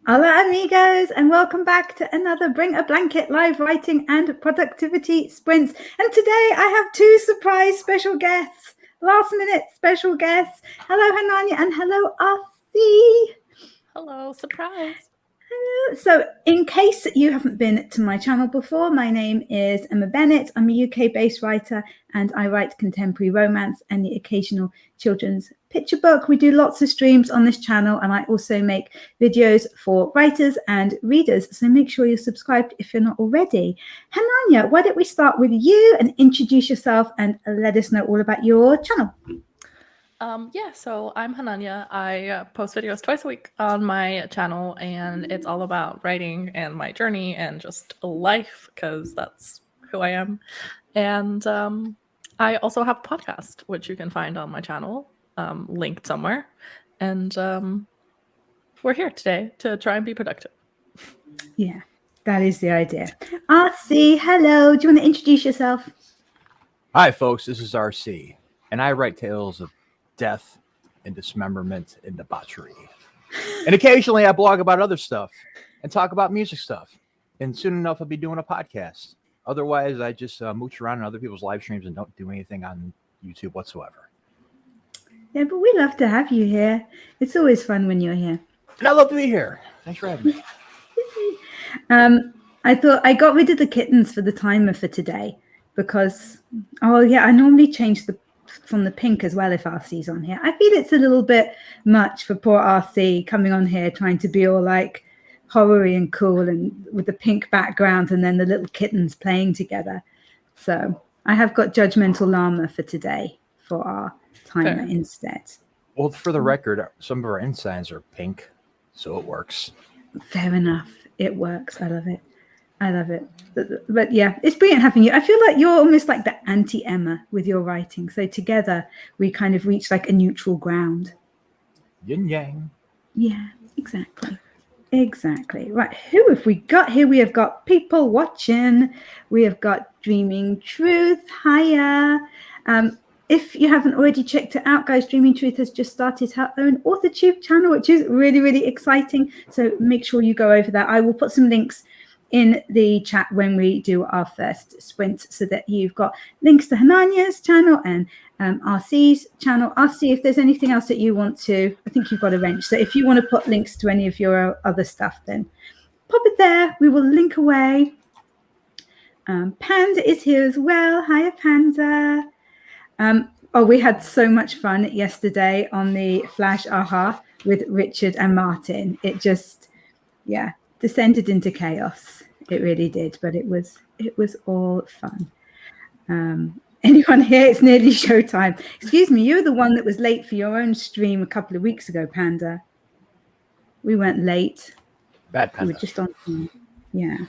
Hola amigos, and welcome back to another Bring a Blanket live writing and productivity sprints. And today I have two surprise special guests, last minute special guests. Hello Hananya and hello Arthi. Hello, surprise. So in case you haven't been to my channel before, my name is Emma Bennet. I'm a UK-based writer and I write contemporary romance and the occasional children's picture book. We do lots of streams on this channel and I also make videos for writers and readers. So make sure you're subscribed if you're not already. Hananya, why don't we start with you and introduce yourself and let us know all about your channel. So I'm Hananya. I post videos twice a week on my channel, and it's all about writing and my journey and just life, because that's who I am. And I also have a podcast, which you can find on my channel, linked somewhere. And we're here today to try and be productive. Yeah, that is the idea. RC, hello. Do you want to introduce yourself? Hi, folks. This is RC, and I write tales of death and dismemberment and debauchery. And occasionally I blog about other stuff and talk about music stuff. And soon enough, I'll be doing a podcast. Otherwise, I just mooch around in other people's live streams and don't do anything on YouTube whatsoever. Yeah, but we love to have you here. It's always fun when you're here. And I love to be here. Thanks for having me. I thought I got rid of the kittens for the timer for today because, I normally change from the pink as well if RC's on here. I feel it's a little bit much for poor RC coming on here trying to be all like horror-y and cool and with the pink background and then the little kittens playing together. So I have got Judgmental Llama for today for our timer instead. Well, for the record, some of our ensigns are pink, so it works. Fair enough. It works. I love it. But yeah, it's brilliant having you. I feel like you're almost like the anti-Emma with your writing. So together we kind of reach like a neutral ground. Yin yang. Yeah, exactly. Right. Who have we got here? We have got people watching. We have got Dreaming Truth. Hiya. If you haven't already checked it out, guys, Dreaming Truth has just started her own AuthorTube channel, which is really, really exciting. So make sure you go over there. I will put some links in the chat when we do our first sprint so that you've got links to Hananya's channel and RC's channel. RC, if there's anything else that you want to, I think you've got a wrench. So if you want to put links to any of your other stuff, then pop it there. We will link away. Panda is here as well. Hiya, Panda. We had so much fun yesterday on the Flash Aha with Richard and Martin. It just, descended into chaos. It really did, but it was all fun. Anyone here? It's nearly showtime. Excuse me, you're the one that was late for your own stream a couple of weeks ago, Panda. We weren't late. Bad Panda. We were just on time. Yeah.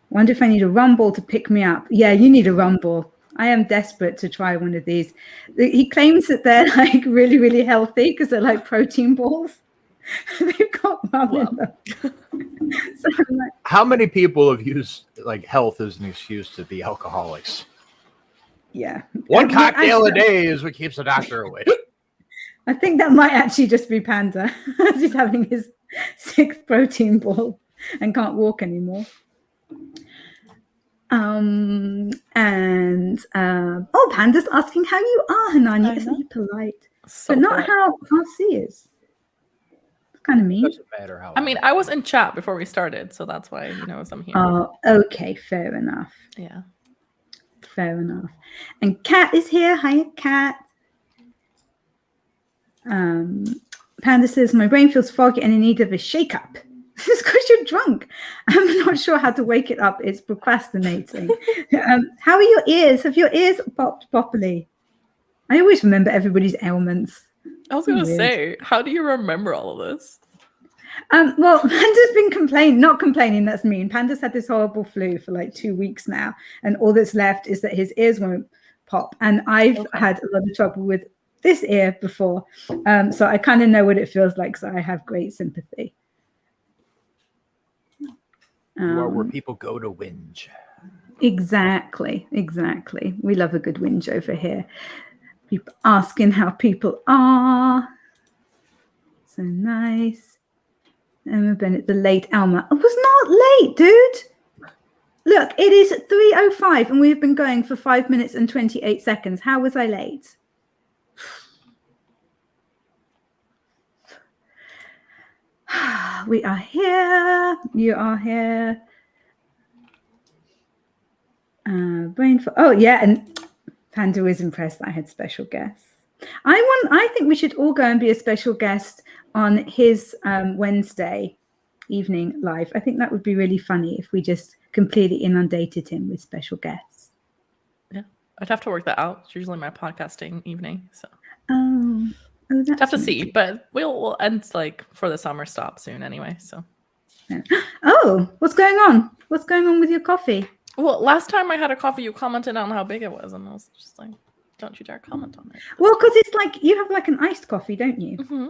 Wonder if I need a rumble to pick me up. Yeah, you need a rumble. I am desperate to try one of these. He claims that they're like really, really healthy because they're like protein balls. They've got rum in them. So I'm like, how many people have used like health as an excuse to be alcoholics? Yeah. One cocktail a day is what keeps the doctor away. I think that might actually just be Panda. He's having his 6th protein ball and can't walk anymore. Panda's asking how you are, Hananya. Isn't he polite? So but not polite. how RC is. It's kind of mean. Doesn't matter how. I mean, I was in chat before we started, so that's why he knows I'm here. Oh, okay, fair enough. Yeah. Fair enough. And Kat is here. Hi, Kat. Panda says, my brain feels foggy and in need of a shake-up. This is because you're drunk. I'm not sure how to wake it up. It's procrastinating. How are your ears? Have your ears popped properly? I always remember everybody's ailments. I was going to say, how do you remember all of this? Well, Panda's been not complaining, that's mean. Panda's had this horrible flu for like 2 weeks now. And all that's left is that his ears won't pop. And I've had a lot of trouble with this ear before. So I kind of know what it feels like. So I have great sympathy. You are where people go to whinge. Exactly. We love a good whinge over here. People asking how people are. So nice. Emma Bennet, the late Elma. I was not late, dude. Look, it is 3:05 and we've been going for 5 minutes and 28 seconds. How was I late? We are here. You are here. Oh yeah, and Panda was impressed that I had special guests. I think we should all go and be a special guest on his Wednesday evening live. I think that would be really funny if we just completely inundated him with special guests. Yeah, I'd have to work that out. It's usually my podcasting evening, so That's have to see. But we'll end like for the summer stop soon anyway. So. Oh, what's going on? What's going on with your coffee? Well, last time I had a coffee, you commented on how big it was, and I was just like, "Don't you dare comment on it." Well, because it's like you have like an iced coffee, don't you? Mm-hmm.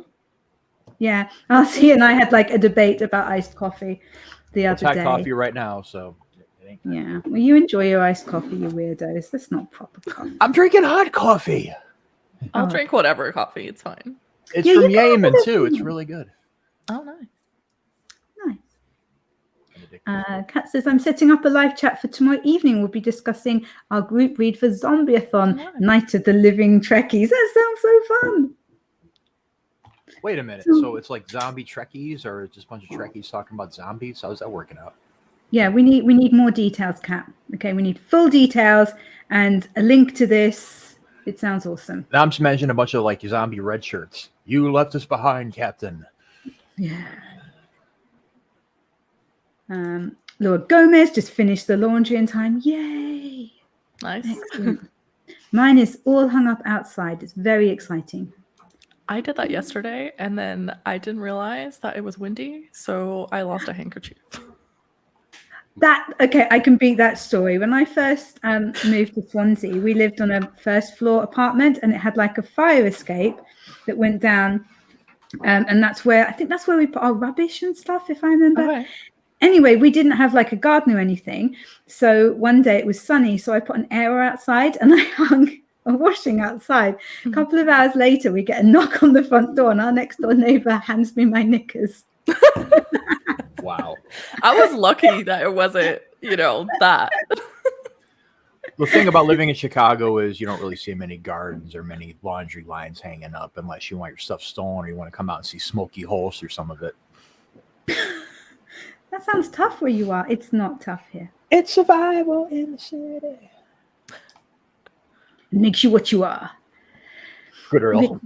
Yeah, RC and I had like a debate about iced coffee the other day. Coffee right now, so. Yeah, well, you enjoy your iced coffee, you weirdos. That's not proper coffee. I'm drinking hot coffee. I'll drink whatever coffee. It's fine. It's from Yemen too. It's really good. Oh, nice. Kat says, I'm setting up a live chat for tomorrow evening. We'll be discussing our group read for Zombieathon, Night of the Living Trekkies. That sounds so fun. Wait a minute. So it's like zombie Trekkies, or just a bunch of Trekkies talking about zombies? How's that working out? Yeah, we need more details, Kat. Okay, we need full details and a link to this. It sounds awesome. Now I'm just imagining a bunch of like zombie red shirts. You left us behind, Captain. Yeah. Laura Gomez just finished the laundry in time. Yay! Nice. Excellent. Mine is all hung up outside. It's very exciting. I did that yesterday, and then I didn't realize that it was windy, so I lost a handkerchief. I can beat that story. When I first moved to Swansea, we lived on a first floor apartment, and it had like a fire escape that went down, and that's where we put our rubbish and stuff, if I remember. Okay. Anyway, we didn't have like a garden or anything. So one day it was sunny. So I put an air outside and I hung a washing outside. A couple of hours later, we get a knock on the front door and our next door neighbor hands me my knickers. Wow. I was lucky that it wasn't, that. The thing about living in Chicago is you don't really see many gardens or many laundry lines hanging up unless you want your stuff stolen or you want to come out and see smoky holes through some of it. That sounds tough where you are. It's not tough here. It's survival in the city. It makes you what you are. Good Earl.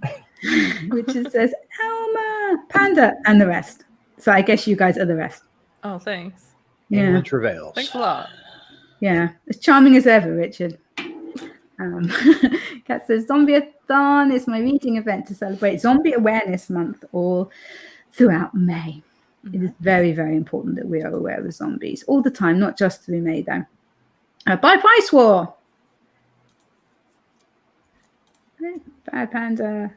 Which is says, Elma, Panda, and the rest. So I guess you guys are the rest. Oh, thanks. Yeah. England travails. Thanks a lot. Yeah. As charming as ever, Richard. Kat says, Zombieathon is my reading event to celebrate Zombie Awareness Month all throughout May. It is very, very important that we are aware of zombies all the time, not just through May, though. Bye, Price War. Bye, Panda.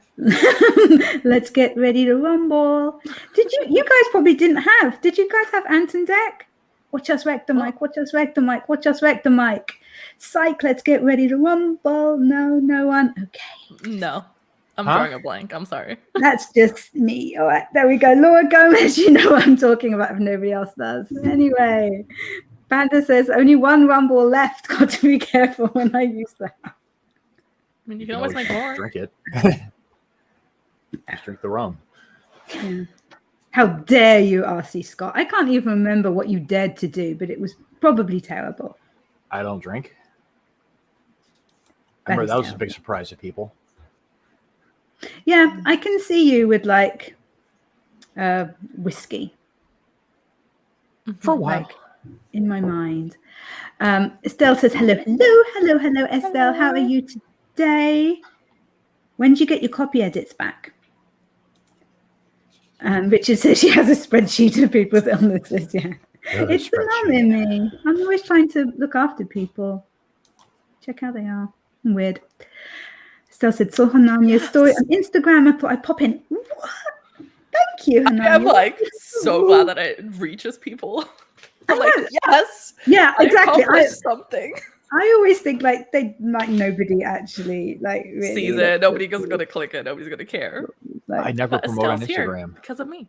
Let's get ready to rumble. You guys probably didn't have. Did you guys have Anton Deck? Watch us wreck the mic. Watch us wreck the mic. Watch us wreck the mic. Psych, let's get ready to rumble. No one. Okay. No. I'm drawing a blank. I'm sorry. That's just me. All right, there we go. Laura Gomez, you know what I'm talking about if nobody else does. Anyway, Panda says, only one rumble left. Got to be careful when I use that. I mean, you can always make more. Drink it. Just drink the rum. Yeah. How dare you, RC Scott? I can't even remember what you dared to do, but it was probably terrible. I don't drink. I remember that was a big surprise to people. Yeah, I can see you with like whiskey. For a while. Like, in my mind. Estelle says, hello, Estelle. How are you today? When do you get your copy edits back? Richard says she has a spreadsheet of people's illnesses. Yeah, it's the mum in me. I'm always trying to look after people. Check how they are. I'm weird. Estelle said, saw Hanania's story on Instagram. I thought I'd pop in. What? Thank you, Hanania. I'm like so glad that it reaches people. I'm like, yes. Yeah, exactly. Something. I always think like nobody actually like really sees it. Nobody's gonna click it. Nobody's gonna care. I never promote on Instagram because of me.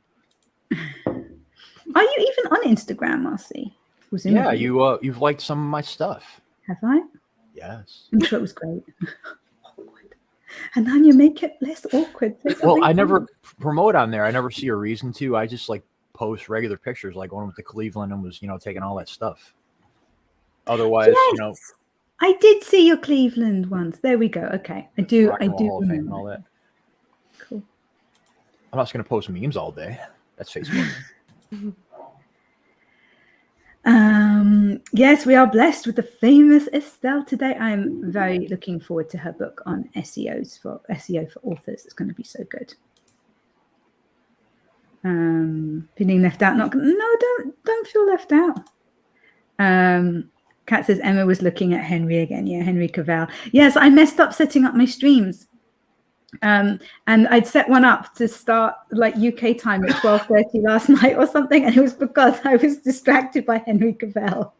Are you even on Instagram, Marcy? Yeah, you've liked some of my stuff. Have I? Yes. I'm sure it was great. Awkward. And then you make it less awkward. Well, I never promote on there. I never see a reason to. I just like post regular pictures, like one with the Cleveland and was, taking all that stuff. Otherwise, Yes. I did see your Cleveland once. There we go. Okay. I do Rock and Roll Hall of Fame and remember. all that. Cool. I'm not just going to post memes all day. That's Facebook. Yes, we are blessed with the famous Estelle today. I'm very looking forward to her book on SEO for authors. It's going to be so good. Feeling left out? No, don't feel left out. Kat says Emma was looking at Henry again. Yeah, Henry Cavill. Yes, I messed up setting up my streams. And I'd set one up to start like UK time at 12:30 last night or something, and it was because I was distracted by Henry Cavill.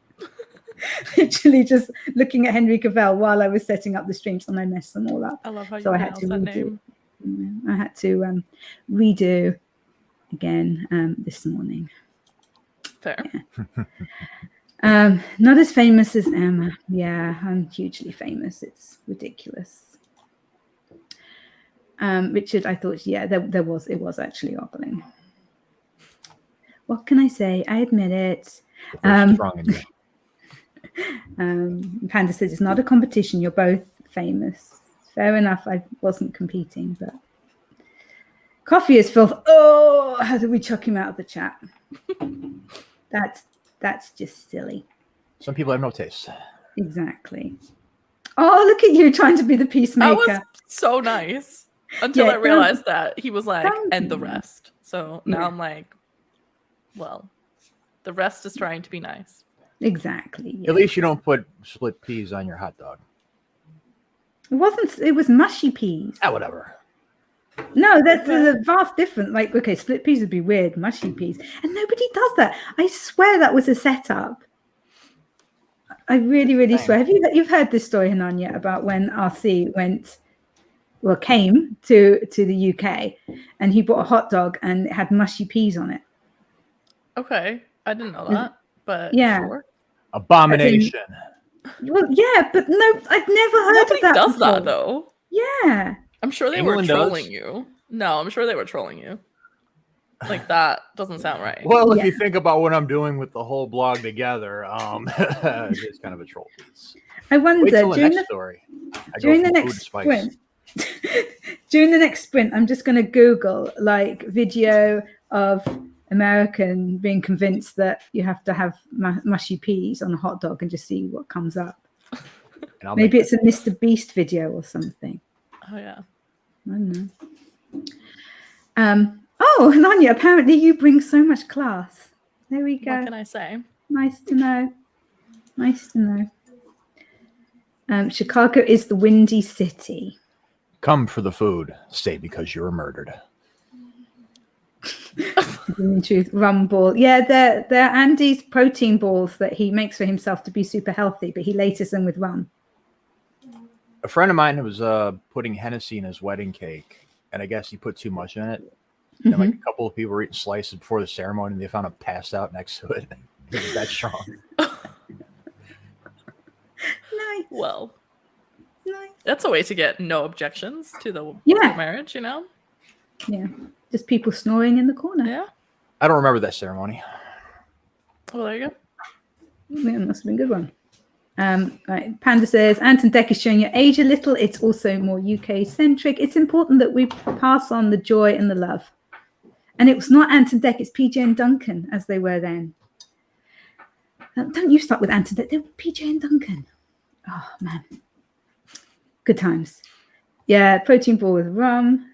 Literally just looking at Henry Cavill while I was setting up the streams, and I messed them all up. I love how you pronounce that name. I had to redo again this morning. Fair. Yeah. Not as famous as Emma. Yeah, I'm hugely famous. It's ridiculous. Richard, I thought, yeah, it was actually ogling. What can I say? I admit it. Panda says it's not a competition. You're both famous. Fair enough. I wasn't competing, but coffee is filth. Oh, how did we chuck him out of the chat? That's just silly. Some people have no taste. Exactly. Oh, look at you trying to be the peacemaker. That was so nice. Until I realized that he was like, and the rest. So now I'm like, well, the rest is trying to be nice. Exactly. Yeah. At least you don't put split peas on your hot dog. It was mushy peas. Ah, whatever. No, that's a vast difference. Like, okay, split peas would be weird, mushy peas. And nobody does that. I swear that was a setup. I really, really swear. You've heard this story, Hananya, about when RC came to the UK and he bought a hot dog and it had mushy peas on it. Okay. I didn't know that, but yeah. Sure. Abomination. Well, yeah, but no, I've never heard of that. Does that though? Yeah. I'm sure they were trolling you. No, I'm sure they were trolling you. Like that doesn't sound right. Well, if you think about what I'm doing with the whole blog together, it's kind of a troll piece. I wonder during the next sprint. During the next sprint, I'm just going to Google like video of American being convinced that you have to have mushy peas on a hot dog and just see what comes up. Maybe it's a Mr. Beast video or something. Oh yeah. I don't know. Oh, Nanya, apparently you bring so much class. There we go. What can I say? Nice to know. Nice to know. Chicago is the Windy City. Come for the food. Stay because you were murdered. In truth, rum ball. Yeah, they're Andy's protein balls that he makes for himself to be super healthy, but he laces them with rum. A friend of mine was putting Hennessy in his wedding cake, and I guess he put too much in it. And like a couple of people were eating slices before the ceremony, and they found him passed out next to it. It was that strong. Nice. Well, nice. That's a way to get no objections to the marriage, you know? Yeah. Just people snoring in the corner. Yeah. I don't remember that ceremony. Well, there you go. Yeah, it must have been a good one. Right. Panda says, Anton Deck is showing your age a little. It's also more UK-centric. It's important that we pass on the joy and the love. And it was not Anton Deck, it's PJ and Duncan, as they were then. Don't you start with Anton Deck. They were PJ and Duncan. Oh, man. Good times. Yeah, protein ball with rum.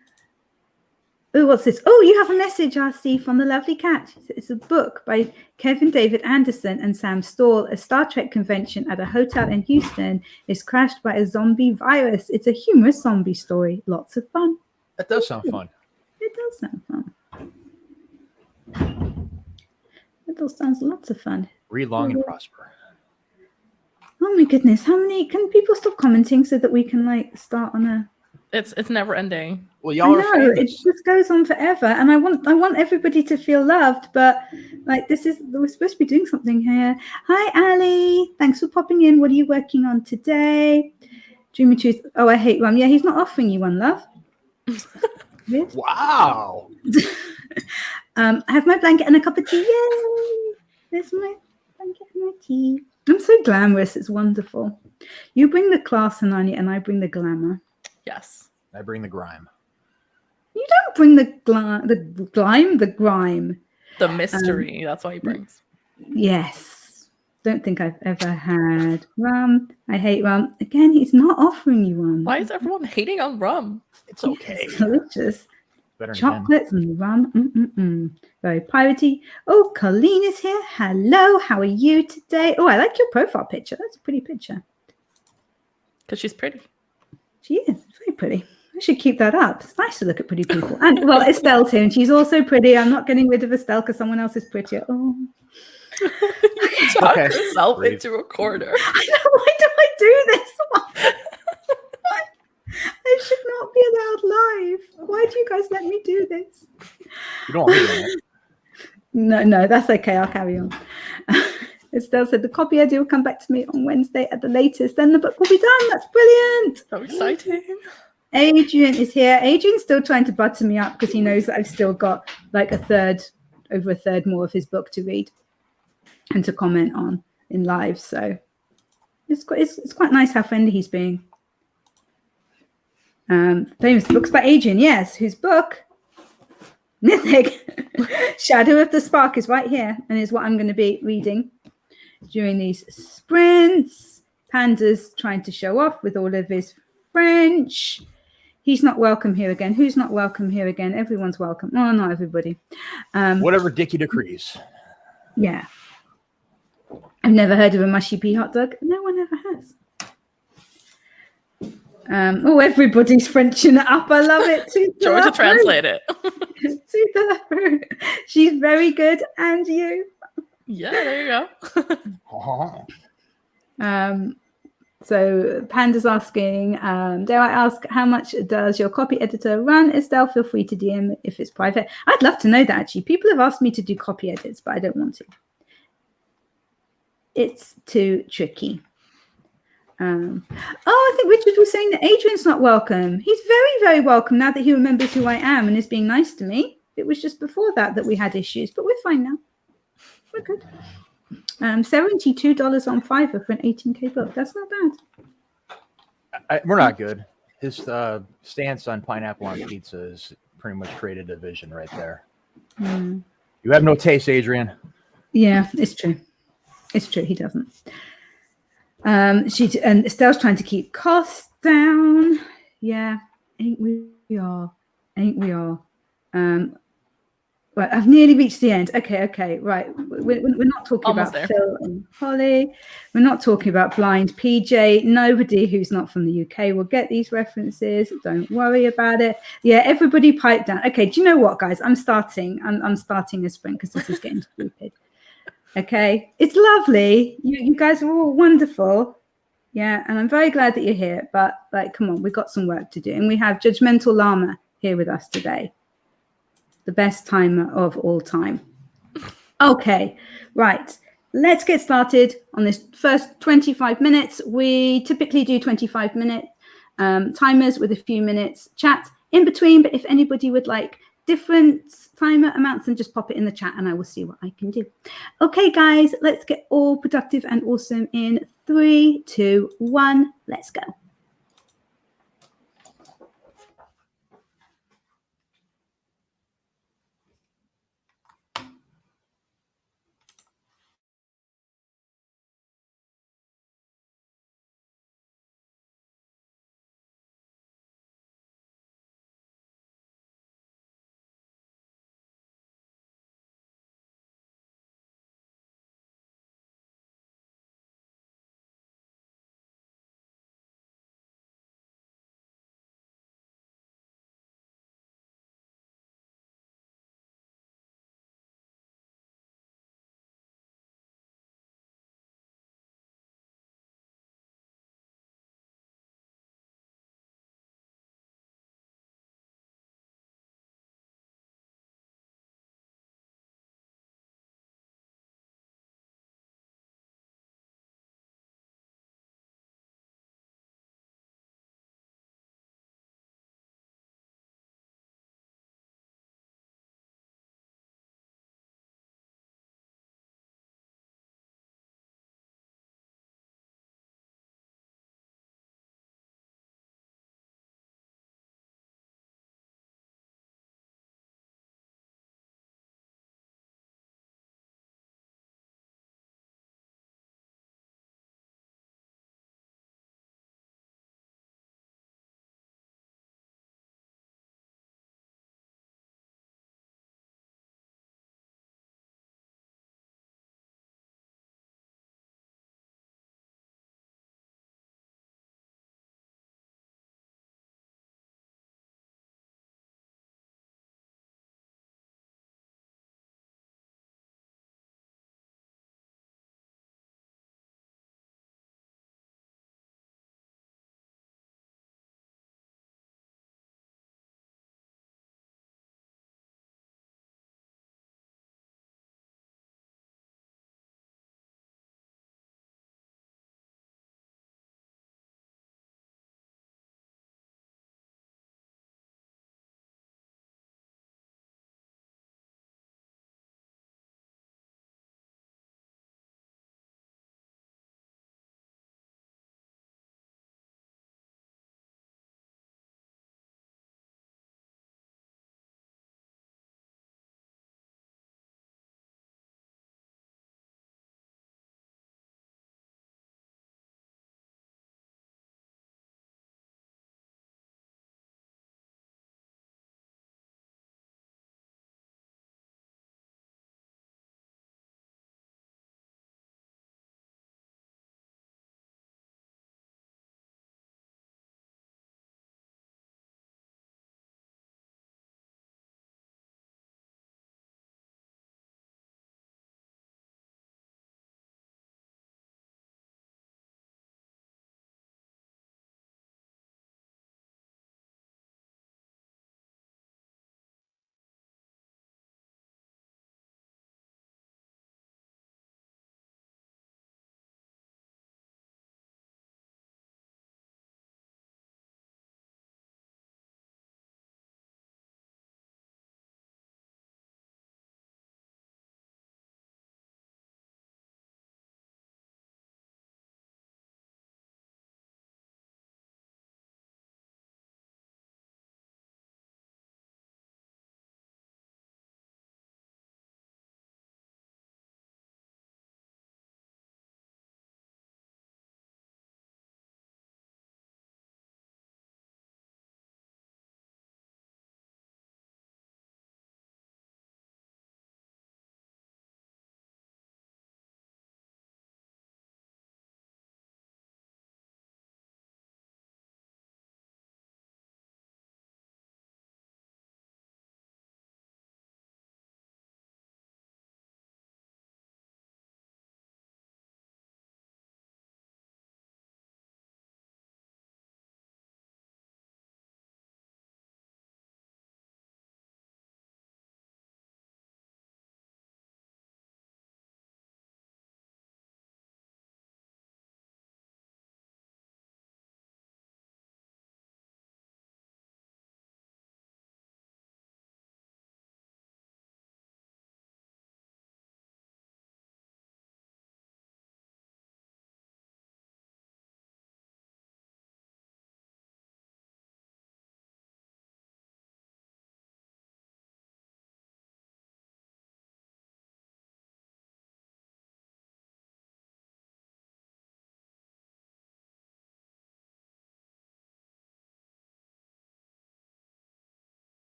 Oh, what's this? Oh, you have a message, RC, from the lovely cat. It's a book by Kevin David Anderson and Sam Stall. A Star Trek convention at a hotel in Houston is crashed by a zombie virus. It's a humorous zombie story. Lots of fun. That does sound fun. It does sound fun. It all sounds lots of fun. Read long and prosper. Oh my goodness. How many? Can people stop commenting so that we can like start on a It's never ending. Well, I y'all are know it famous. just goes on forever, and I want everybody to feel loved, but like we're supposed to be doing something here. Hi, Ali. Thanks for popping in. What are you working on today? Dreamy Truth. Oh, I hate rum. Yeah, he's not offering you one, love. Weird. Wow. I have my blanket and a cup of tea. Yay! There's my blanket and my tea. I'm so glamorous. It's wonderful. You bring the class, Hanani, and I bring the glamour. Yes. I bring the grime. You don't bring the grime. The mystery. That's what he brings. Yes. Don't think I've ever had rum. I hate rum. Again, he's not offering you one. Why is everyone hating on rum? It's okay. It's delicious. Better than Chocolates and rum. Very piratey. Oh, Colleen is here. Hello. How are you today? Oh, I like your profile picture. That's a pretty picture. Because she's pretty. She is very pretty. I should keep that up. It's nice to look at pretty people. And well, Estelle's here, and she's also pretty. I'm not getting rid of Estelle because someone else is prettier. Oh, You talk Okay. yourself Breathe. into a corner. I know. Why do I do this? I should not be allowed live. Why do you guys let me do this? You don't want me doing it. No, that's okay. I'll carry on. Estelle said the copy idea will come back to me on Wednesday at the latest. Then the book will be done. That's brilliant. So exciting. Adrian is here. Adrian's still trying to butter me up because he knows that I've still got like over a third more of his book to read and to comment on in live. So it's quite nice how friendly he's being. Famous books by Adrian, yes, whose book, Mythic, Shadow of the Spark, is right here and is what I'm going to be reading during these sprints. Panda's trying to show off with all of his French. He's not welcome here again. Who's not welcome here again? Everyone's welcome. Oh, not everybody. Whatever Dickie decrees. Yeah. I've never heard of a mushy pea hot dog. No one ever has. Everybody's Frenching it up. I love it. Georgia translate it. She's very good. And you? Yeah, there you go. So Panda's asking, dare I ask, how much does your copy editor run? Estelle, feel free to DM if it's private. I'd love to know that, actually. People have asked me to do copy edits, but I don't want to. It's too tricky. I think Richard was saying that Adrian's not welcome. He's very, very welcome now that he remembers who I am and is being nice to me. It was just before that we had issues, but we're fine now. We're good. $72 on Fiverr for an 18K book. That's not bad. We're not good. His stance on pineapple on pizza has pretty much created a division right there. You have no taste, Adrian. Yeah, it's true. It's true. He doesn't. And Estelle's trying to keep costs down. Yeah, ain't we all? Right, I've nearly reached the end. Okay, right. We're not talking Almost about there. Phil and Holly. We're not talking about blind PJ. Nobody who's not from the UK will get these references. Don't worry about it. Yeah, everybody pipe down. Okay, do you know what, guys? I'm starting a sprint because this is getting stupid. Okay, it's lovely. You guys are all wonderful. Yeah, and I'm very glad that you're here. But like, come on, we've got some work to do. And we have Judgmental Llama here with us today. The best timer of all time. Okay, right. Let's get started on this first 25 minutes. We typically do 25-minute timers with a few minutes chat in between. But if anybody would like different timer amounts, then just pop it in the chat and I will see what I can do. Okay, guys, let's get all productive and awesome in 3, 2, 1. Let's go.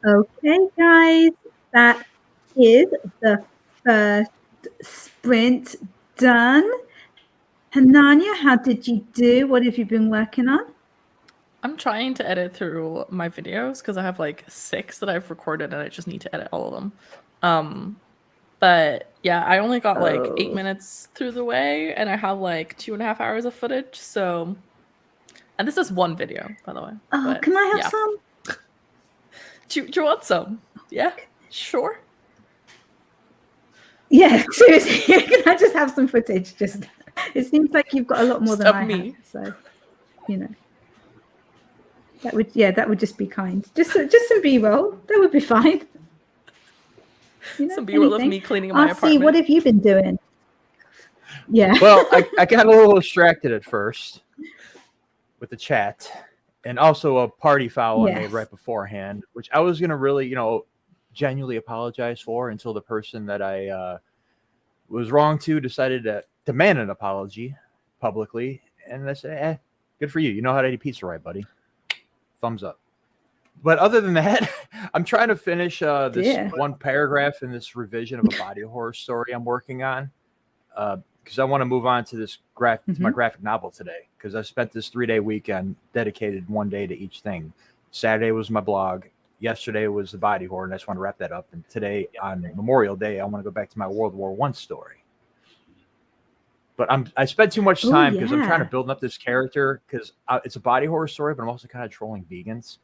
Okay, guys, that is the first sprint done. Hananya, how did you do? What have you been working on? I'm trying to edit through my videos because I have like 6 that I've recorded and I just need to edit all of them. But yeah, I only got like 8 minutes through the way and I have like 2.5 hours of footage. So, and this is one video, by the way. Oh, but, can I have yeah. some? Do you want some? Yeah, sure. Yeah, seriously, can I just have some footage? Just, it seems like you've got a lot more than I have, so you know. That would just be kind. Just some B-roll, that would be fine. You know, some B-roll of me cleaning my apartment. See, what have you been doing? Yeah. Well, I got a little distracted at first with the chat, and also a party foul I made right beforehand, which I was gonna really, genuinely apologize for until the person that I was wrong to decided to demand an apology publicly, and I said, good for you. You know how to eat pizza right, buddy. Thumbs up. But other than that, I'm trying to finish this one paragraph in this revision of a body horror story I'm working on, because I want to move on to this my graphic novel today, because I spent this 3-day weekend dedicated one day to each thing. Saturday was my blog. Yesterday was the body horror, and I just want to wrap that up. And today, on Memorial Day, I want to go back to my World War I story. But I spent too much time because I'm trying to build up this character, because it's a body horror story, but I'm also kind of trolling vegans.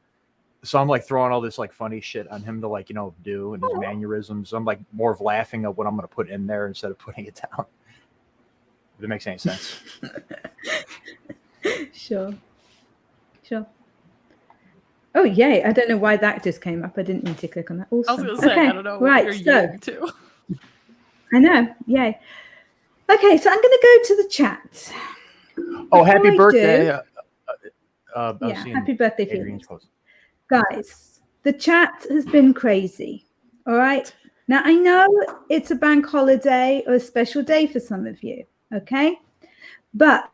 So I'm like throwing all this like funny shit on him to do, and his mannerisms. I'm like more of laughing at what I'm going to put in there instead of putting it down. If it makes any sense. Sure. Oh, yay. I don't know why that just came up. I didn't need to click on that. Awesome. I was going to say, I don't know what you're yelling to. I know. Yay. Okay, so I'm going to go to the chat. Oh, happy birthday. Happy birthday, Felix. Guys, the chat has been crazy. All right. Now, I know it's a bank holiday or a special day for some of you. Okay. But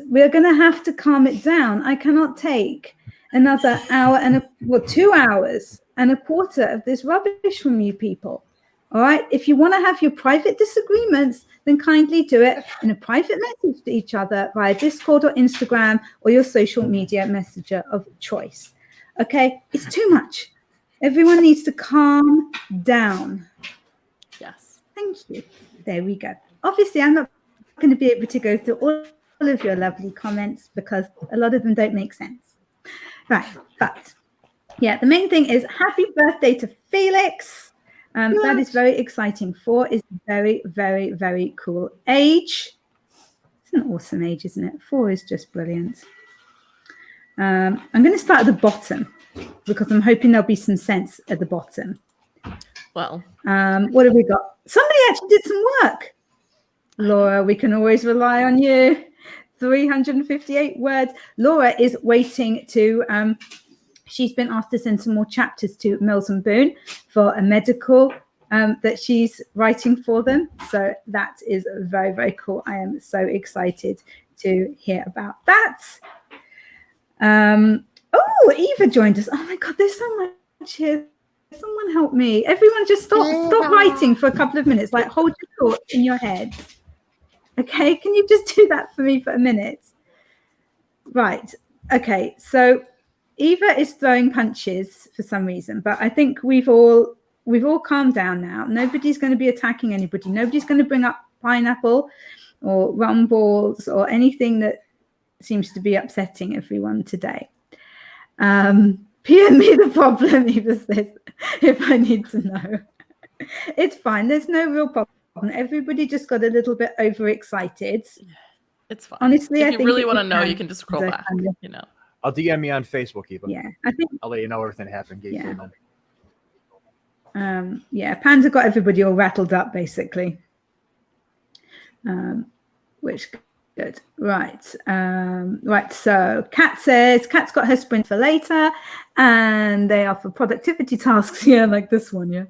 we're going to have to calm it down. I cannot take another hour and 2 hours and a quarter of this rubbish from you people. All right. If you want to have your private disagreements, then kindly do it in a private message to each other via Discord or Instagram or your social media messenger of choice. Okay. It's too much. Everyone needs to calm down. Yes. Thank you. There we go. Obviously, I'm not going to be able to go through all of your lovely comments because a lot of them don't make sense. Right. But yeah, the main thing is happy birthday to Felix. That is very exciting. 4 is very, very, very cool age. It's an awesome age, isn't it? 4 is just brilliant. I'm going to start at the bottom because I'm hoping there'll be some sense at the bottom. Well, what have we got? Somebody actually did some work. Laura, we can always rely on you. 358 words. Laura is waiting to... she's been asked to send some more chapters to Mills and Boone for a medical that she's writing for them. So that is very, very cool. I am so excited to hear about that. Oh, Eva joined us. Oh my God, there's so much here. Someone help me. Everyone just stop writing for a couple of minutes. Like hold your thoughts in your head. Okay, can you just do that for me for a minute? Right. Okay, so Eva is throwing punches for some reason, but I think we've all calmed down now. Nobody's going to be attacking anybody. Nobody's going to bring up pineapple or rum balls or anything that seems to be upsetting everyone today. PM me the problem, Eva says, if I need to know. It's fine. There's no real problem. Everybody just got a little bit overexcited. It's fine. Honestly, if you really want to know, you can just scroll back. I'll DM me on Facebook, Eva. Yeah, I think I'll let you know everything happened. Panda got everybody all rattled up, basically. Which good. Right. So Kat's got her sprint for later, and they are for productivity tasks. Yeah, like this one. Yeah.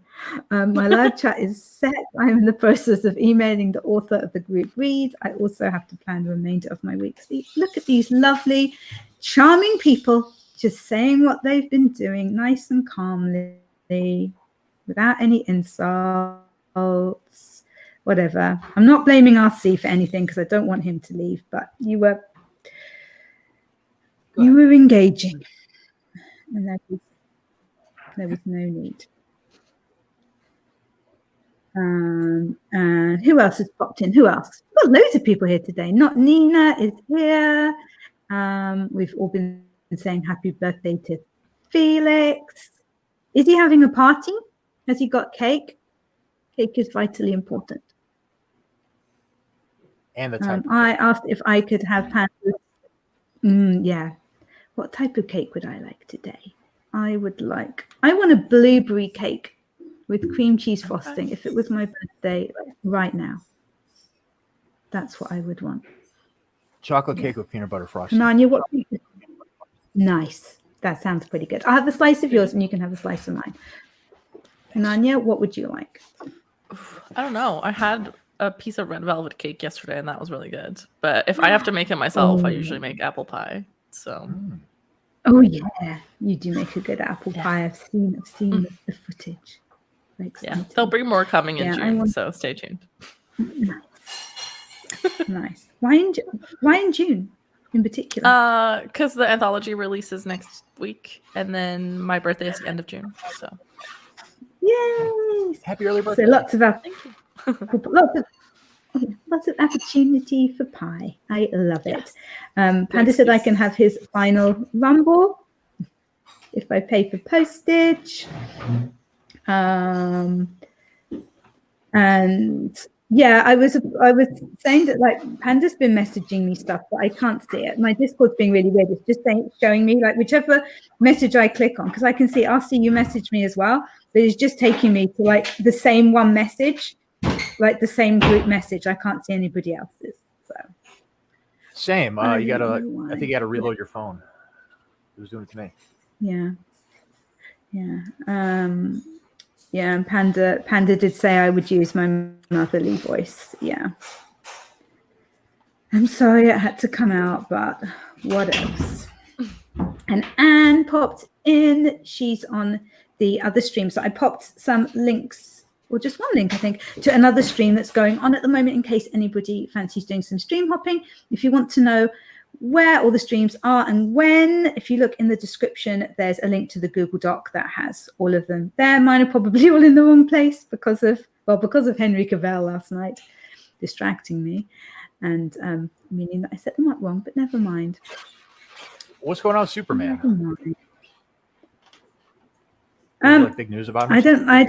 My live chat is set. I'm in the process of emailing the author of the group read. I also have to plan the remainder of my week. See, look at these lovely, charming people just saying what they've been doing, nice and calmly. friendly, without any insults, whatever. I'm not blaming RC for anything because I don't want him to leave, but you were engaging, and there was no need. And who else has popped in? Who else? We've got loads of people here today. Not Nina is here. We've all been saying happy birthday to Felix. Is he having a party? Has he got cake? Cake is vitally important. And the type. I asked if I could have Panda's. Yeah. What type of cake would I like today? I want a blueberry cake with cream cheese frosting. If it was my birthday, right now, that's what I would want. Chocolate cake with peanut butter frosting. Nanya, what? Nice. That sounds pretty good. I'll have a slice of yours and you can have a slice of mine. Nanya, what would you like? I don't know. I had a piece of red velvet cake yesterday and that was really good. But if I have to make it myself, I usually make apple pie. So. Oh yeah, you do make a good apple pie. I've seen the footage. Yeah, they'll bring more coming in June, so stay tuned. Nice. Why in June in particular? Because the anthology releases next week, and then my birthday is the end of June. So, yay! Happy early birthday! So lots of Thank you. lots of opportunity for pie. I love it. Panda said I can have his final rumble if I pay for postage. And yeah, I was saying that like Panda's been messaging me stuff, but I can't see it. My Discord's being really weird. It's just showing me like whichever message I click on, because I can see I'll see you message me as well, but it's just taking me to like the same one message, like the same group message. I can't see anybody else's. So same. I think you gotta reload your phone. It was doing it to me. Yeah. Yeah, and Panda did say I would use my motherly voice. Yeah. I'm sorry it had to come out, but what else? And Anne popped in. She's on the other stream. So I popped some links, or just one link, I think, to another stream that's going on at the moment in case anybody fancies doing some stream hopping. If you want to know where all the streams are and when, if you look in the description, there's a link to the Google Doc that has all of them there. Mine are probably all in the wrong place because of Henry Cavill last night distracting me and meaning that I set them up wrong, but never mind. What's going on with Superman? Never mind. Like big news about him? I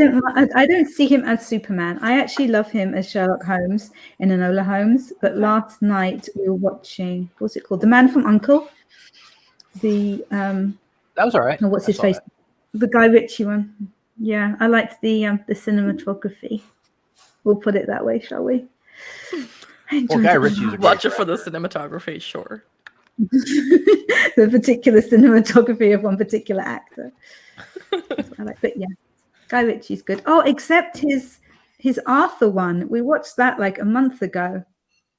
don't see him as Superman. I actually love him as Sherlock Holmes in Enola Holmes. But last night we were watching, what's it called? The Man from U.N.C.L.E. That was all right. Oh, what's his face? The Guy Ritchie one. Yeah, I liked the cinematography. We'll put it that way, shall we? Well, Guy Ritchie's a watch it for the cinematography, sure. The particular cinematography of one particular actor. I like, but yeah, Guy Ritchie's good. Oh, except his Arthur one. We watched that like a month ago.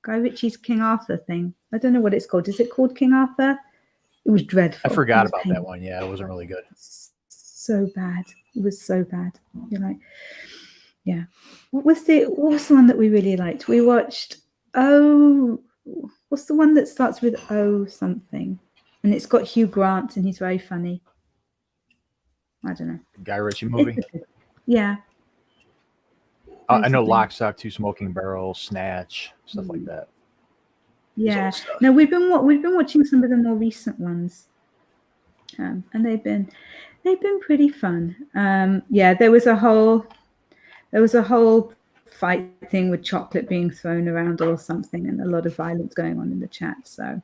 Guy Ritchie's King Arthur thing. I don't know what it's called. Is it called King Arthur? It was dreadful. I forgot about that one. Yeah, it wasn't really good. So bad. It was so bad. You're like, yeah. What was the one that we really liked? We watched. Oh, what's the one that starts with O something? And it's got Hugh Grant, and he's very funny. I don't know. Guy Ritchie movie? Yeah. I know Lock, Stock, Two Smoking Barrels, Snatch, stuff like that. Yeah. No, we've been watching some of the more recent ones, and they've been pretty fun. Yeah, there was a whole fight thing with chocolate being thrown around or something, and a lot of violence going on in the chat. So.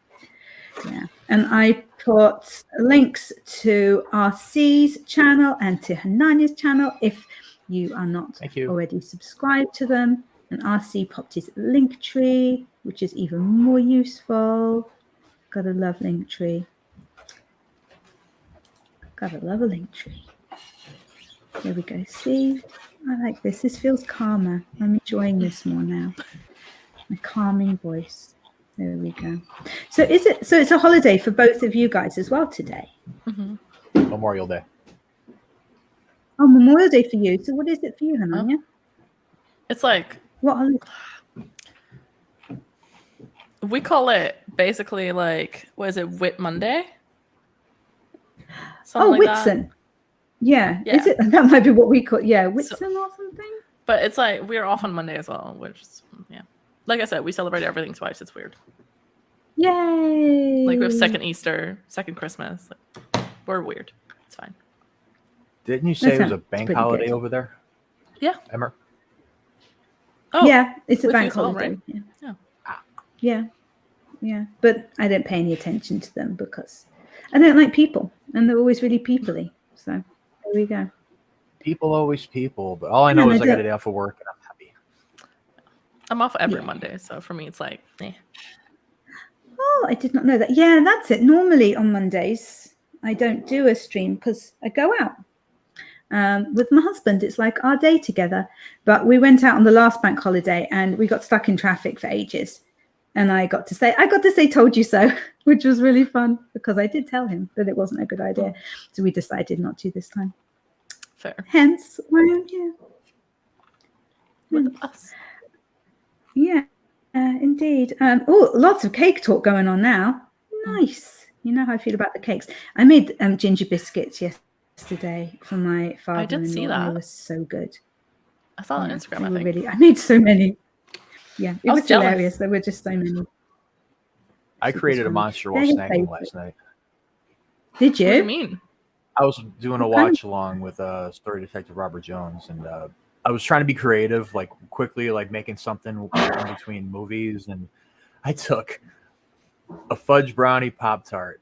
Yeah, and I put links to RC's channel and to Hanania's channel if you are not already subscribed to them. And RC popped his link tree, which is even more useful. Gotta love Linktree. Gotta love a Linktree. There we go. See, I like this. This feels calmer. I'm enjoying this more now. My calming voice. There we go. So it's a holiday for both of you guys as well today? Memorial Day. Oh, Memorial Day for you. So what is it for you, Hananya? It's like What are we call it basically like what is it, Whit Monday? Something like that. Whitsun. Yeah. Yeah. Is it? That might be what we call. Yeah, So- Whitsun or something. But it's like we're off on Monday as well, which is, yeah. Like I said, we celebrate everything twice. It's weird. Yay! Like we have second Easter, second Christmas. Like, we're weird. It's fine. Didn't you say it was a sounds bank pretty holiday good. over there? Yeah. Emma? Oh, Yeah, it's a with you bank as well, holiday. right? Yeah. Yeah. Yeah. Yeah. But I don't pay any attention to them because I don't like people, and they're always really peoply. So there we go. People always people, but all I know Yeah, is I I got do. a day off of work and I'm happy. I'm off every Yeah. Monday, so for me it's like, eh. Oh, I did not know that. Yeah, that's it. Normally on Mondays, I don't do a stream because I go out with my husband. It's like our day together. But we went out on the last bank holiday and we got stuck in traffic for ages. And I got to say, told you so, which was really fun because I did tell him that it wasn't a good idea. So we decided not to this time. Fair. Hence why I'm here. With us. Yeah, indeed. Oh, lots of cake talk going on now. Nice. You know how I feel about the cakes. I made ginger biscuits yesterday for my father. I did see They that. were so good. I saw on Yeah, Instagram, they I were think. really. I made so many. Yeah, it I was was jealous. hilarious. There were just so many. I Super created a funny. monster while They're his snacking favorite. last night. Did What do you you? mean? I was doing a What kind of- watch along with story detective Robert Jones, and I was trying to be creative, like quickly, like making something in between movies, and I took a fudge brownie Pop-Tart,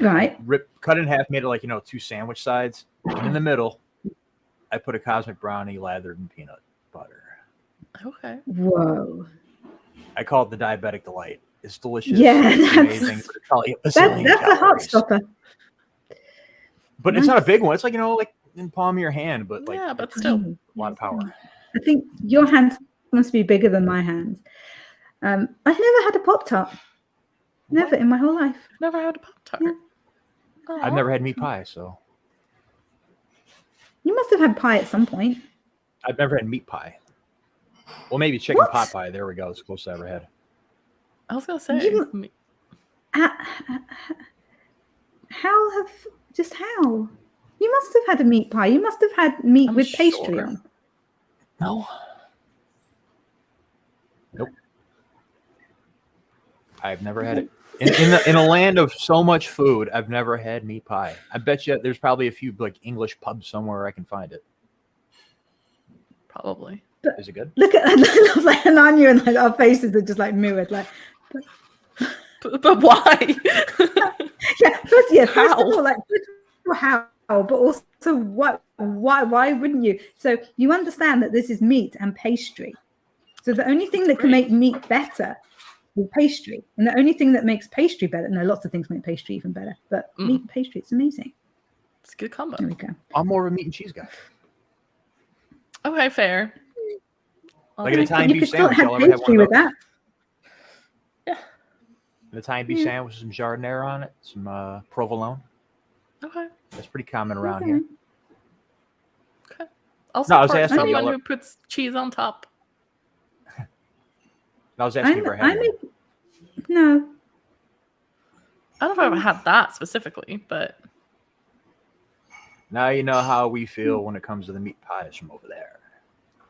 Right. cut it in half, made it like, you know, two sandwich sides, and in the middle, I put a cosmic brownie lathered in peanut butter. Okay. Whoa. I call it the diabetic delight. It's delicious. Yeah, It's that's- amazing. But it's probably a zillion That's a heart calories. stopper. But it's not a Nice. big one. It's like, you know, like in palm of your hand, but like Yeah, but still. Mm. a lot of power. I think your hands must be bigger than my hands. I've never had a Pop-Tart. Never in my whole life. Never had a Pop-Tart. Yeah. I've never had meat pie, so You must have had pie at some point. I've never had meat pie. Well, maybe chicken What? pot pie. There we go. It's the closest I ever had. I was gonna say. You- How? You must have had a meat pie. You must have had meat I'm with pastry sure. on. No. Nope. I've never had it. In a land of so much food, I've never had meat pie. I bet you there's probably a few like English pubs somewhere I can find it. Probably. Is it good? Look at like Ananya and like our faces are just like mirrored. Like, But why? yeah, first How? of all, like how, but also what? Why wouldn't you? So you understand that this is meat and pastry. So the only thing that can great. make meat better is pastry, and the only thing that makes pastry better. No, lots of things make pastry even better, but meat and pastry, it's amazing. It's a good combo. There we go. I'm more of a meat and cheese guy. Okay, fair. I'll Like an take- Italian You beef could still sandwich. have I'll ever have pastry one of with those. that. Yeah. An Italian beef sandwich with some giardiniera on it, some provolone. Okay. That's pretty common around Okay. here. Okay. Also, No, I was for asking someone you- who puts cheese on top. I was asking you for having one. No. I don't know if I've ever had that specifically, but Now you know how we feel when it comes to the meat pies from over there.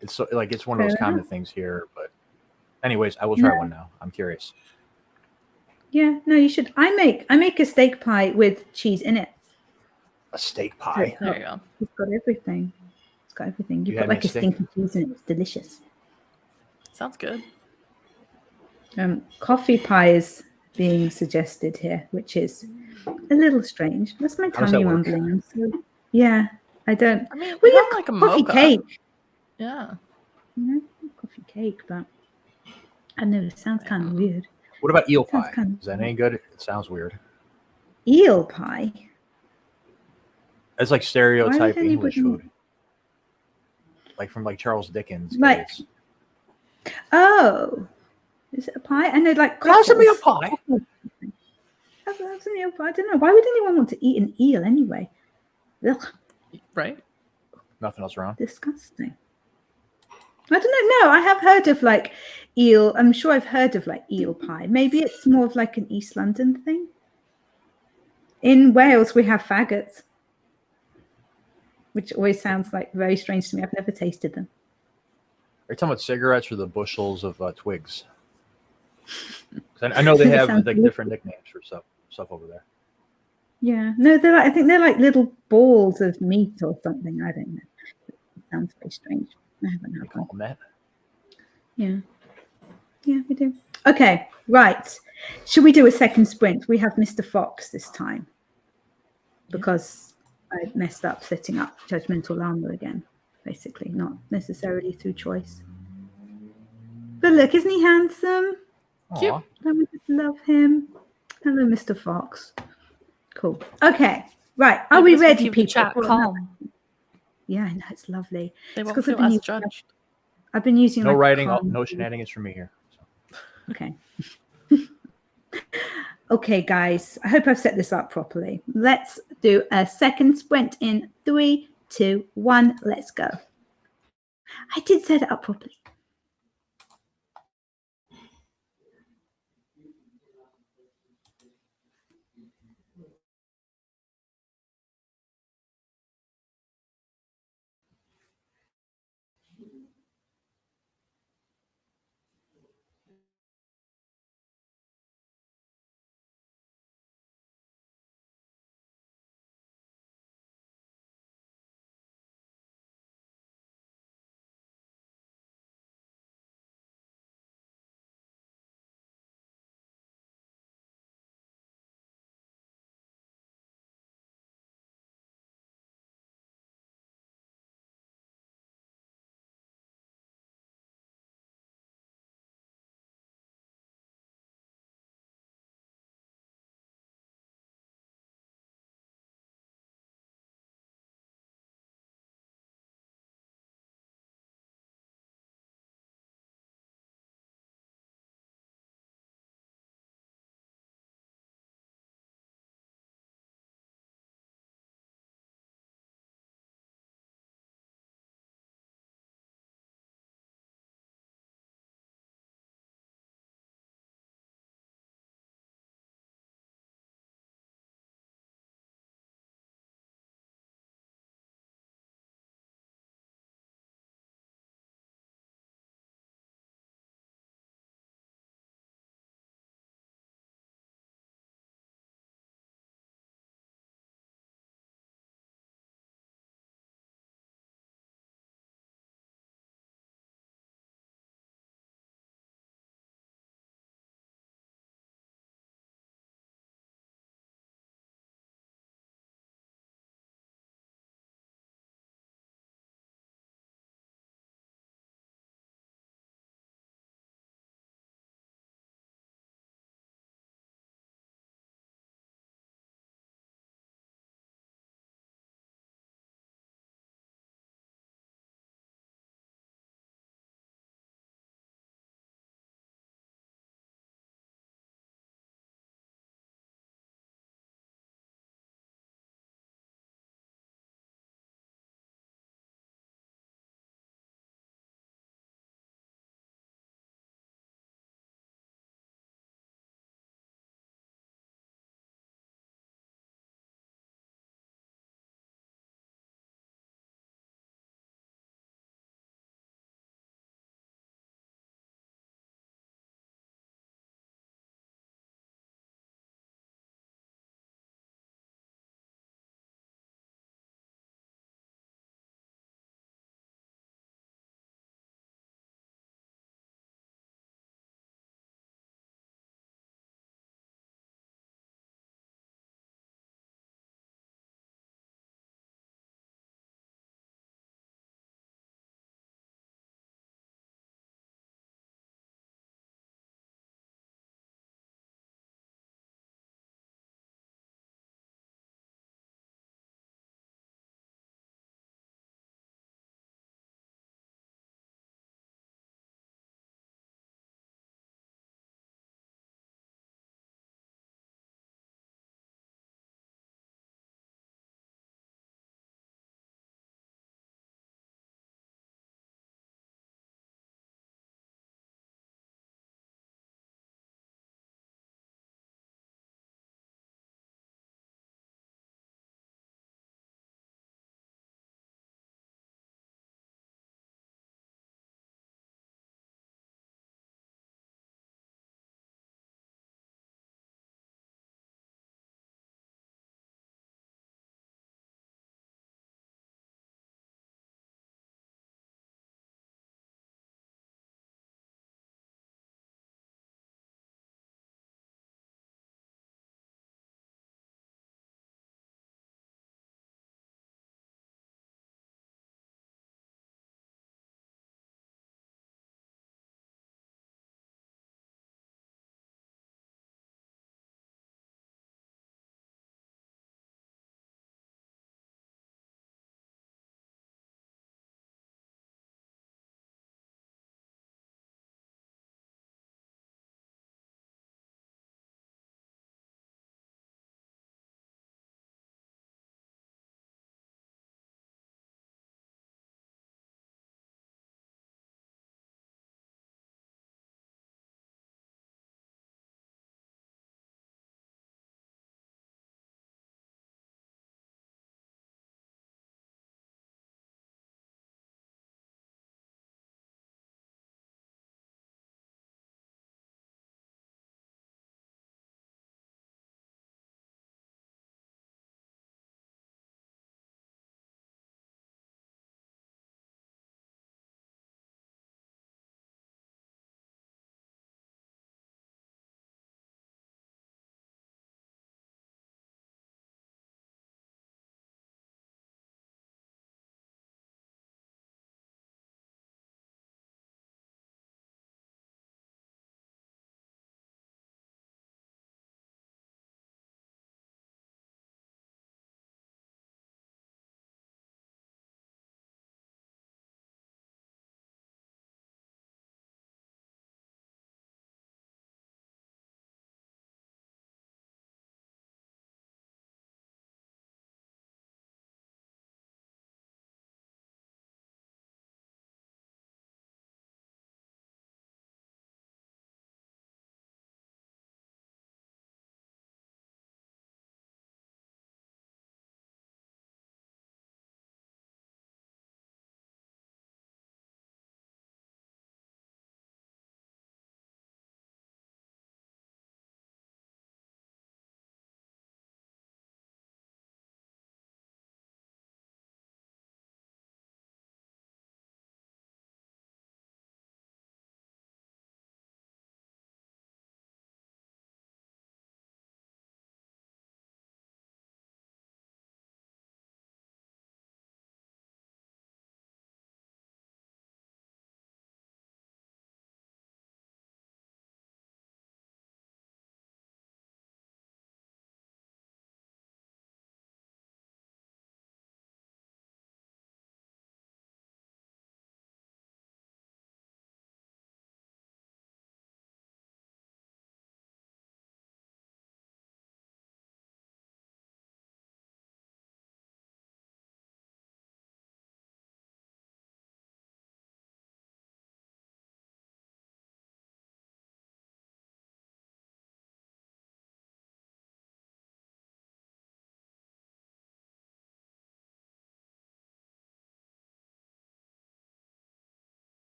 It's so, like it's one of those Fair common things here. But anyways, I will try one now. I'm curious. Yeah, no, you should. I make a steak pie with cheese in it. A steak So pie. there you go. It's got everything. It's got everything. You You've had got me like a a steak? stinky cheese in it. It's delicious. Sounds good. Coffee pie is being suggested here, which is a little strange. That's my How does that tummy work? rumbling. Yeah, I don't. I mean, We we have have like a coffee mocha. cake. Yeah. Coffee cake, but I don't know. It sounds kind of weird. What about eel Sounds pie? kind of- Is that any good? It sounds weird. Eel pie. It's like stereotype English anybody- food. Like from like Charles Dickens. Like- days. Oh, is it a pie? I know, like How's it be a cockles. pie? That's an eel pie. I don't know. Why would anyone want to eat an eel anyway? Ugh. Right? Nothing else around. Disgusting. I don't know. No, I have heard of like eel. I'm sure I've heard of like eel pie. Maybe it's more of like an East London thing. In Wales, we have faggots, which always sounds like very strange to me. I've never tasted them. Are you talking about cigarettes or the bushels of twigs? 'Cause I know they have Sounds like delicious. different nicknames for stuff over there. Yeah. No, they're like, I think they're like little balls of meat or something. I don't know. It sounds very strange. I haven't You had call one. them that? Yeah. Yeah, we do. Okay, right. Should we do a second sprint? We have Mr. Fox this time because I messed up setting up Judgmental Llama again, basically, not necessarily through choice. But look, isn't he handsome? Cute. Aw. Don't we just love him? Hello, Mr. Fox. Cool. Okay, right. Are Maybe we this will ready, keep the people? chat for calm. Yeah, I know, it's lovely. They It's won't 'cause feel as judged. I've been using No like a writing, calm- no shenanigans from me here. So. Okay. Okay, guys, I hope I've set this up properly. Let's do a second sprint in 3, 2, 1. Let's go. I did set it up properly.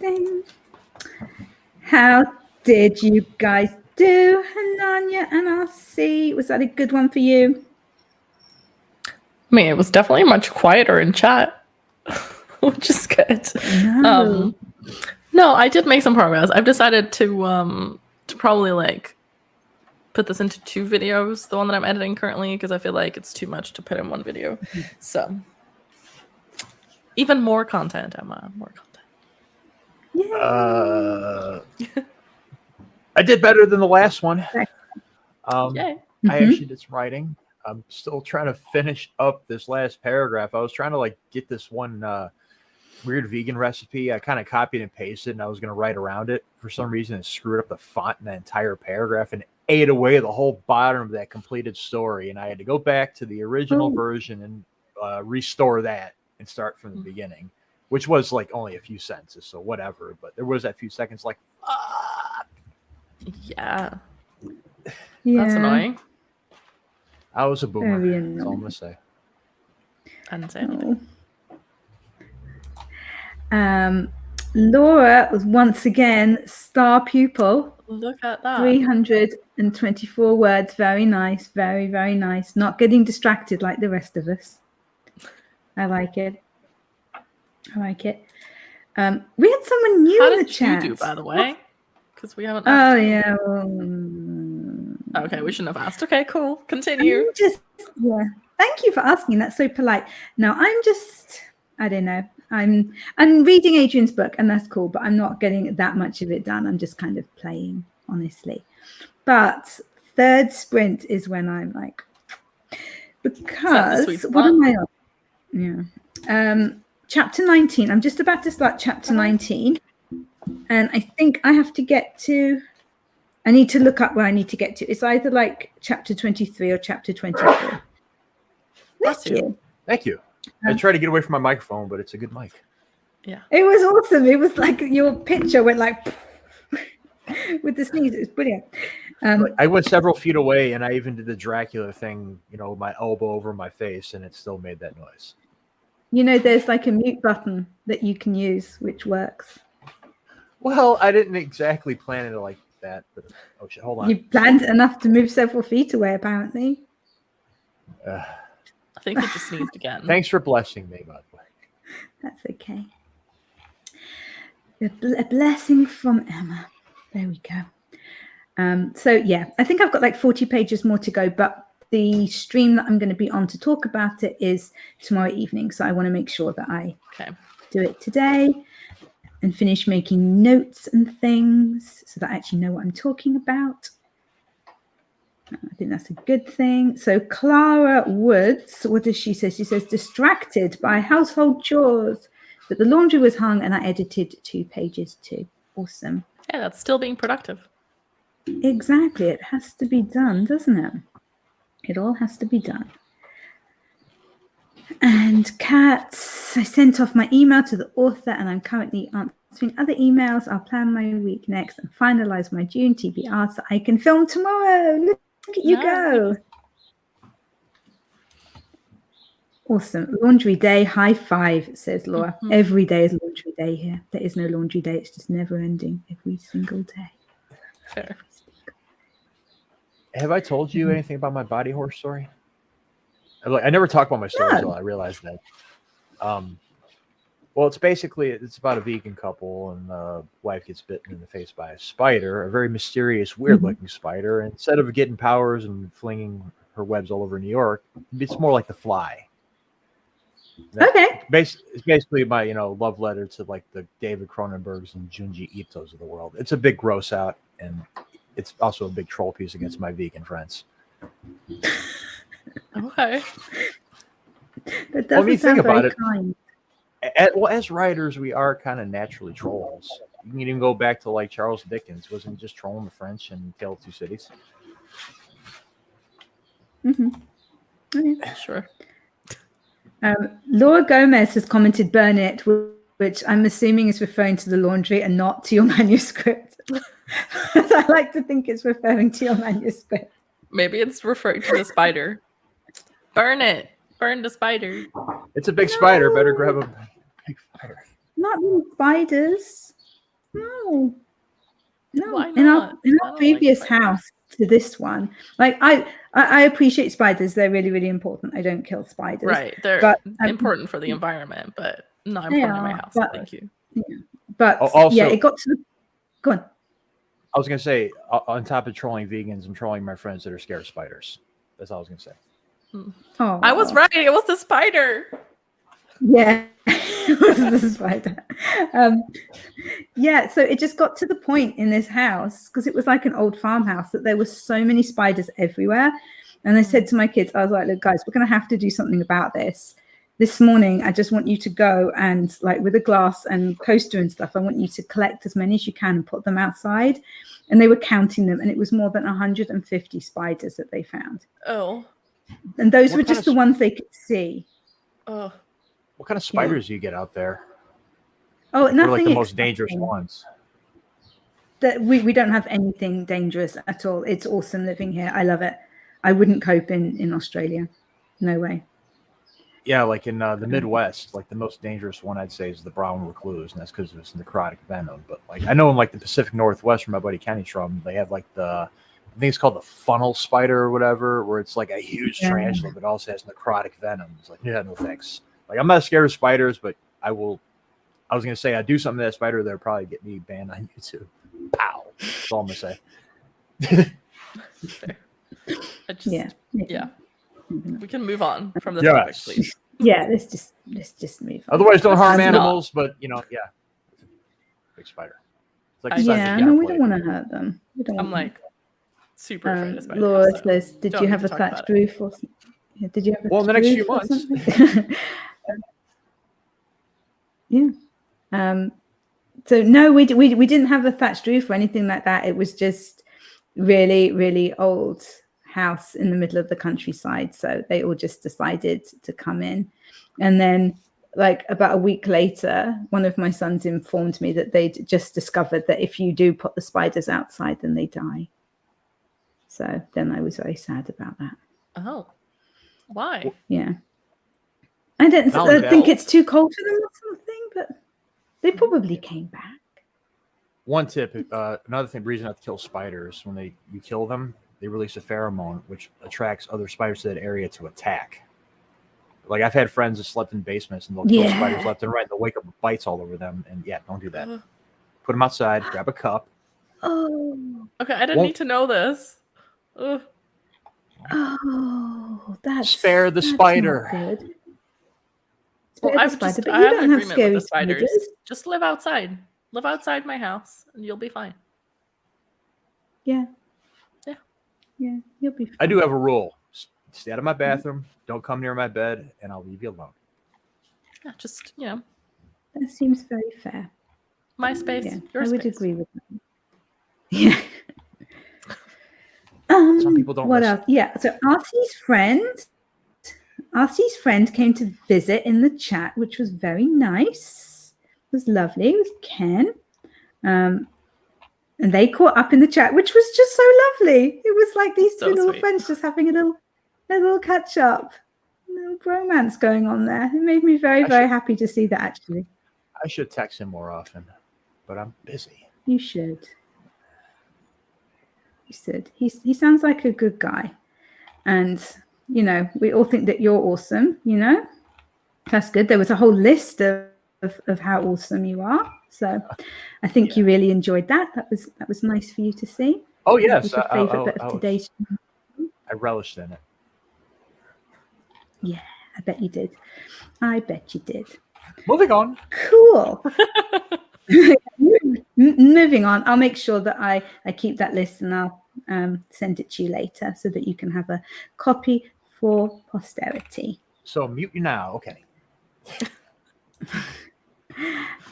thing. How did you guys do, Hananya and RC? Was that a good one for you? I mean, it was definitely much quieter in chat, which is good. No. No, I did make some progress. I've decided to probably like put this into 2 videos, the one that I'm editing currently, because I feel like it's too much to put in one video. So even more content, Emma, more content. I did better than the last one. Yay. I actually did some writing. I'm still trying to finish up this last paragraph. I was trying to like get this one weird vegan recipe. I kind of copied and pasted, and I was going to write around it. For some reason, it screwed up the font in the entire paragraph and ate away the whole bottom of that completed story. And I had to go back to the original version and restore that and start from the beginning, which was like only a few sentences, so whatever. But there was that few seconds like, yeah. That's annoying. I was a boomer. That's all I'm going to say. I didn't say anything. Laura was once again star pupil. Look at that. 324 words. Very nice. Very, very nice. Not getting distracted like the rest of us. I like it. I like it. We had someone new in the chat. How did you do, by the way? Because we haven't asked. Oh, yeah. Okay, we shouldn't have asked. Okay, cool. Continue. Thank you for asking. That's so polite. No, I don't know. I'm reading Adrian's book, and that's cool, but I'm not getting that much of it done. I'm just kind of playing, honestly. But third sprint is when I'm like, because what am I on? Yeah. Chapter 19. I'm just about to start chapter 19. And I think I have to get to, I need to look up where I need to get to. It's either like chapter 23 or chapter 24. Bless you. Thank you. I try to get away from my microphone, but it's a good mic. Yeah. It was awesome. It was like your picture went like with the sneeze. It was brilliant. I went several feet away, and I even did the Dracula thing, my elbow over my face, and it still made that noise. There's like a mute button that you can use, which works. Well, I didn't exactly plan it like that, but oh shit, hold on. You planned enough to move several feet away, apparently. I think you just sneezed again. Thanks for blessing me, by the way. That's okay. A blessing from Emma. There we go. So yeah, I think I've got like 40 pages more to go, but the stream that I'm going to be on to talk about it is tomorrow evening. So I want to make sure that I do it today and finish making notes and things so that I actually know what I'm talking about. I think that's a good thing. So Clara Woods, what does she say? She says, distracted by household chores, but the laundry was hung and I edited 2 pages too. Awesome. Yeah, that's still being productive. Exactly. It has to be done, doesn't it? It all has to be done. And Cats, I sent off my email to the author and I'm currently answering other emails. I'll plan my week next and finalize my June TBR so I can film tomorrow. Look at you go. Awesome. Laundry day, high five, says Laura. Every day is laundry day here. There is no laundry day. It's just never ending every single day. Fair. Have I told you anything about my body horror story? I never talk about my story until I realized that. Well, it's about a vegan couple, and the wife gets bitten in the face by a spider, a very mysterious, weird-looking spider. And instead of getting powers and flinging her webs all over New York, it's more like The Fly. Okay. It's basically my, love letter to like the David Cronenbergs and Junji Itos of the world. It's a big gross out, and it's also a big troll piece against my vegan friends. Okay. That doesn't sound very kind. As writers, we are kind of naturally trolls. You can even go back to like Charles Dickens. Wasn't he just trolling the French in Tale of Two Cities? Okay. Sure. Laura Gomez has commented burn it, which I'm assuming is referring to the laundry and not to your manuscript. I like to think it's referring to your manuscript. Maybe it's referring to the spider. Burn it. Burn the spider. It's a big spider. Better grab a big spider. Not really spiders. No. Why In not? our I don't like previous spiders. house to this one, like I appreciate spiders. They're really, really important. I don't kill spiders. Right. They're But important for the environment, but not they important in my are, house. but Thank you. but Also, yeah, it got to the go on. I was gonna say, on top of trolling vegans, I'm trolling my friends that are scared of spiders. That's all I was gonna say. Oh, I was right. It was the spider. Yeah, it was the spider. Yeah, so it just got to the point in this house, because it was like an old farmhouse, that there were so many spiders everywhere. And I said to my kids, I was like, look, guys, we're going to have to do something about this. This morning, I just want you to go and, like, with a glass and coaster and stuff, I want you to collect as many as you can and put them outside. And they were counting them, and it was more than 150 spiders that they found. Oh. And those What were kind just of the ones they could see. Oh. What kind of spiders do you get out there? Oh, What are nothing like the most exciting. dangerous ones? That we don't have anything dangerous at all. It's awesome living here. I love it. I wouldn't cope in Australia. No way. Yeah, like in the Midwest, like the most dangerous one I'd say is the brown recluse, and that's because of its necrotic venom. But like I know in like the Pacific Northwest, where my buddy Kenny's from, they have like I think it's called the funnel spider or whatever, where it's like a huge tarantula, but also has necrotic venom. It's like, yeah, no thanks. Like I'm not scared of spiders, but I was gonna say I do something to that spider that'll probably get me banned on YouTube. Pow. That's all I'm gonna say. Yeah. We can move on from the Yes. topic, please. Yeah, let's just move on. Otherwise, don't harm Let's not. animals. But yeah, big spider. It's like Yeah, no, we don't want to hurt them. I'm like super afraid of spiders. Laura so says, did don't you need have to a talk thatched about it. roof or something? Yeah, did you have a Well, in the next few roof or months. something? Yeah. So no, we didn't have a thatched roof or anything like that. It was just really, really old house in the middle of the countryside. So they all just decided to come in. And then like about a week later, one of my sons informed me that they'd just discovered that if you do put the spiders outside, then they die. So then I was very sad about that. Oh. Why? Yeah. I don't think it's too cold for them or something, but they probably came back. One tip, another reason not to kill spiders, when you kill them, they release a pheromone which attracts other spiders to that area to attack. Like I've had friends that slept in basements and they'll kill spiders left and right, and they'll wake up with bites all over them. And yeah, don't do that. Put them outside, grab a cup. Oh. Okay, I didn't need to know this. Ugh. Oh, that's spare the spider. Not good. Well, I have an agreement with the spiders. Just live outside. Live outside my house, and you'll be fine. Yeah. Yeah. Yeah, you'll be fine. I do have a rule: stay out of my bathroom. Don't come near my bed, and I'll leave you alone. Yeah, just That seems very fair. My space, your I space. would agree with that. Yeah. Some people don't. What listen. else? Yeah. So Arcie's friend came to visit in the chat, which was very nice. It was lovely. It was Ken. And they caught up in the chat, which was just so lovely. It was like these two little friends just having a little catch up, a little bromance going on there. It made me very, very happy to see that, actually. I should text him more often, but I'm busy. You should. You should. He sounds like a good guy. And, we all think that you're awesome, That's good. There was a whole list of how awesome you are. So I think you really enjoyed that. That was nice for you to see. Oh, yes. Your favorite bit of today's. I relished in it. Yeah, I bet you did. I bet you did. Moving on. Cool. Moving on. I'll make sure that I keep that list and I'll send it to you later so that you can have a copy for posterity. So mute you now. Okay.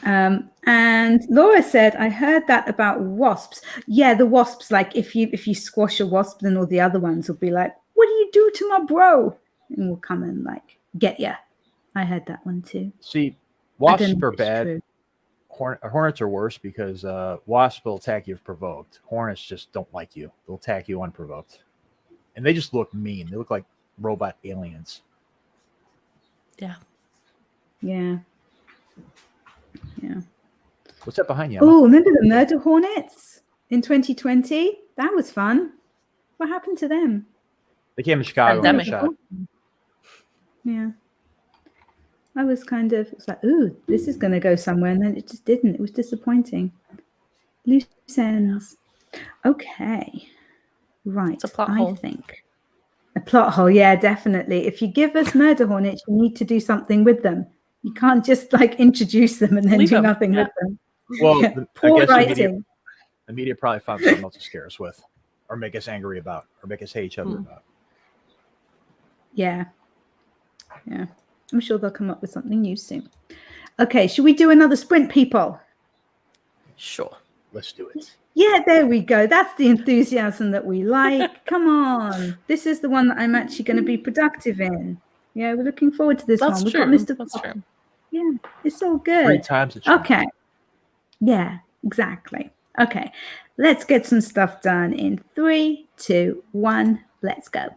And Laura said, I heard that about wasps. Yeah, the wasps, like if you squash a wasp, then all the other ones will be like, what do you do to my bro? And will come and like get you. I heard that one too. See, wasps are bad. Hornets are worse because wasps will attack you if provoked. Hornets just don't like you. They'll attack you unprovoked. And they just look mean. They look like robot aliens. Yeah. Yeah. Yeah. What's that behind you, Emma? Oh, remember the murder hornets in 2020? That was fun. What happened to them? They came to Chicago and got Pandemic. shot. Yeah. I was kind of, it's like, ooh, this is going to go somewhere. And then it just didn't. It was disappointing. Loose ends. Okay. Right. It's a plot I hole. think. A plot hole. Yeah, definitely. If you give us murder hornets, you need to do something with them. You can't just like introduce them and then Leave do them. nothing Yeah. with them. Well, I I guess writing. the media probably found something else to scare us with, or make us angry about, or make us hate each other about. Yeah. Yeah. I'm sure they'll come up with something new soon. Okay. Should we do another sprint, people? Sure. Let's do it. Yeah, there we go. That's the enthusiasm that we like. Come on. This is the one that I'm actually going to be productive in. Yeah, we're looking forward to this That's one. We've true. got Mr. That's Fox. true. Yeah, it's all 3 good. times the charm. Okay. Yeah, exactly. Okay. Let's get some stuff done in 3, 2, 1. Let's go.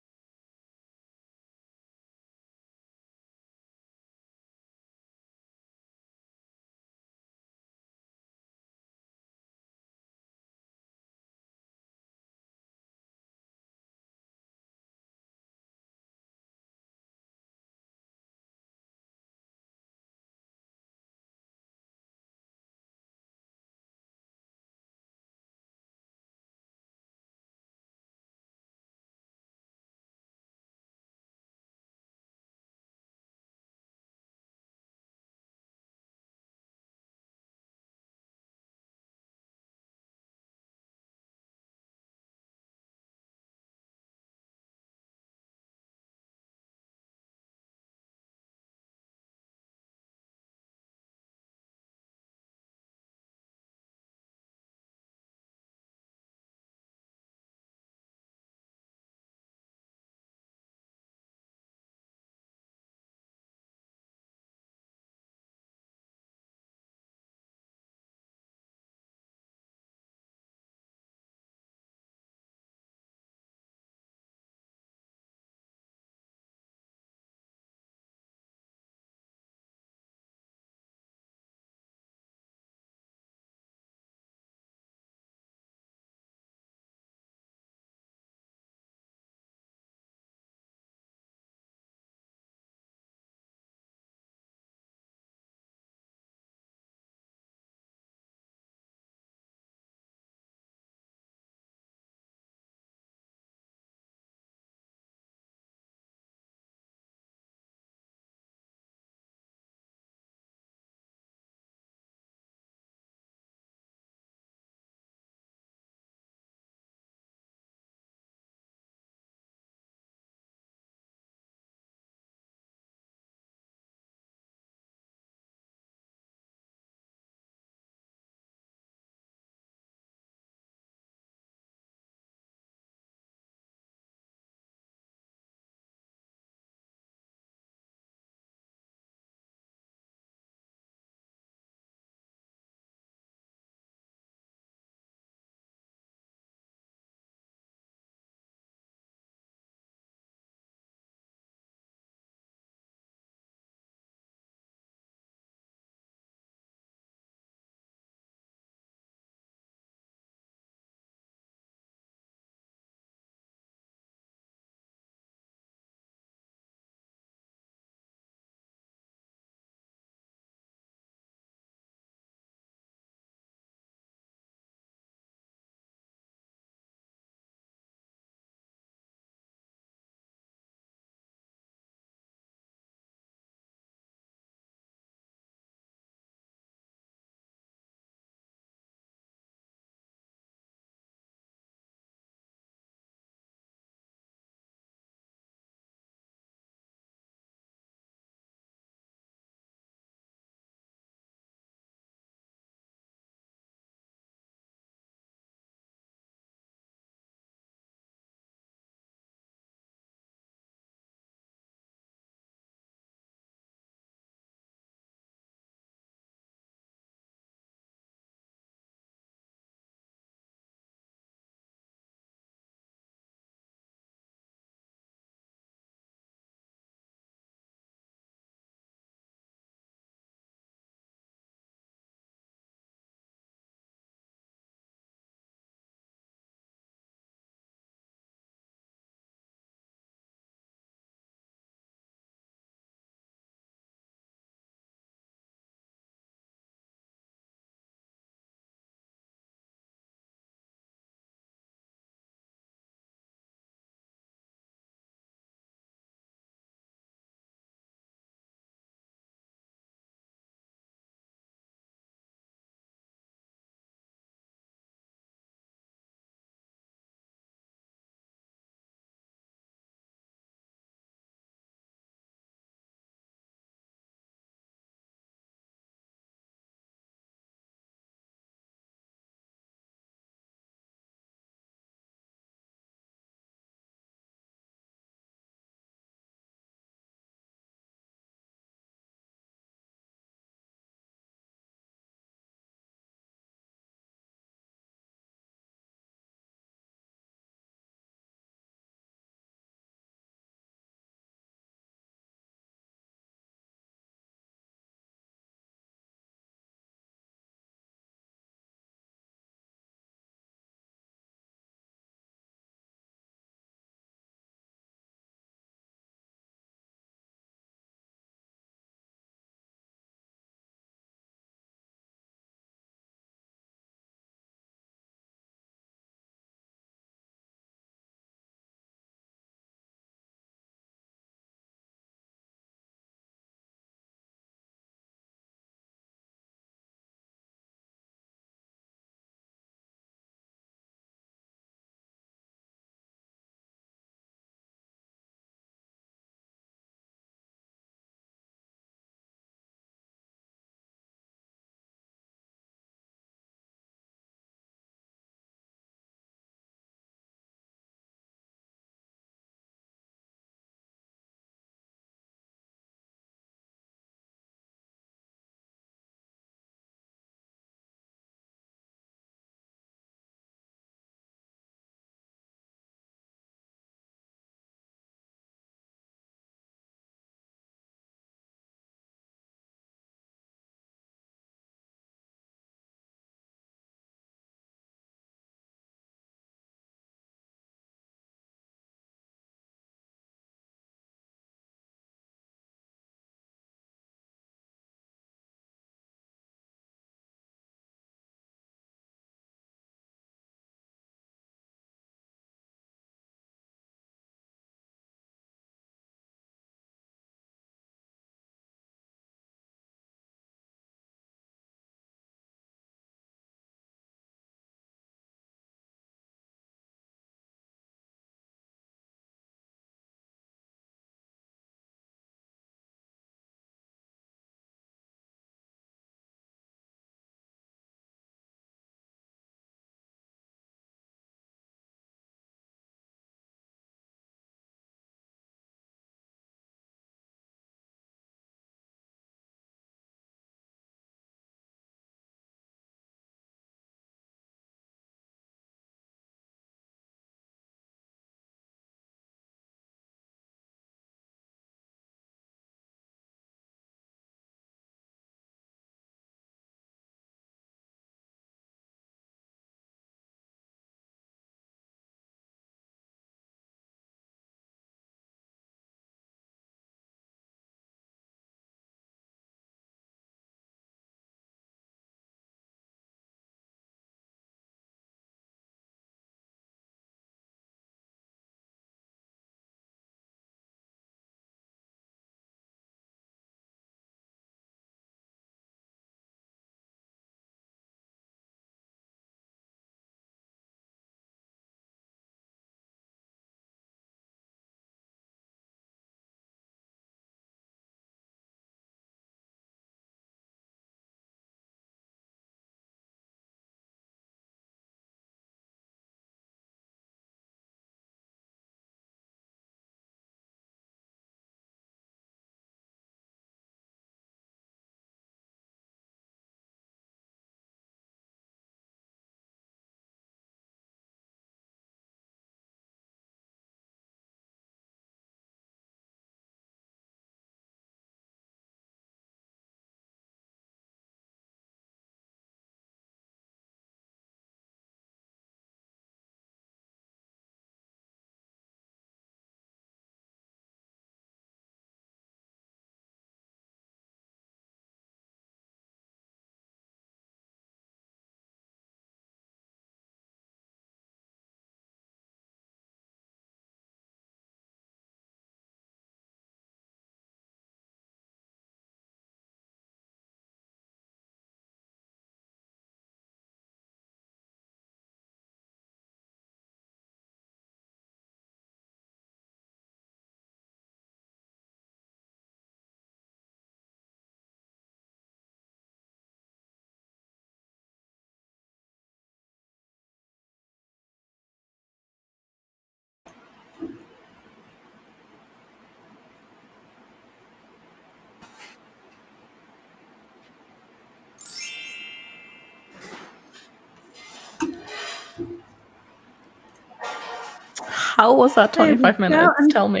How was that 25 minutes? Tell me.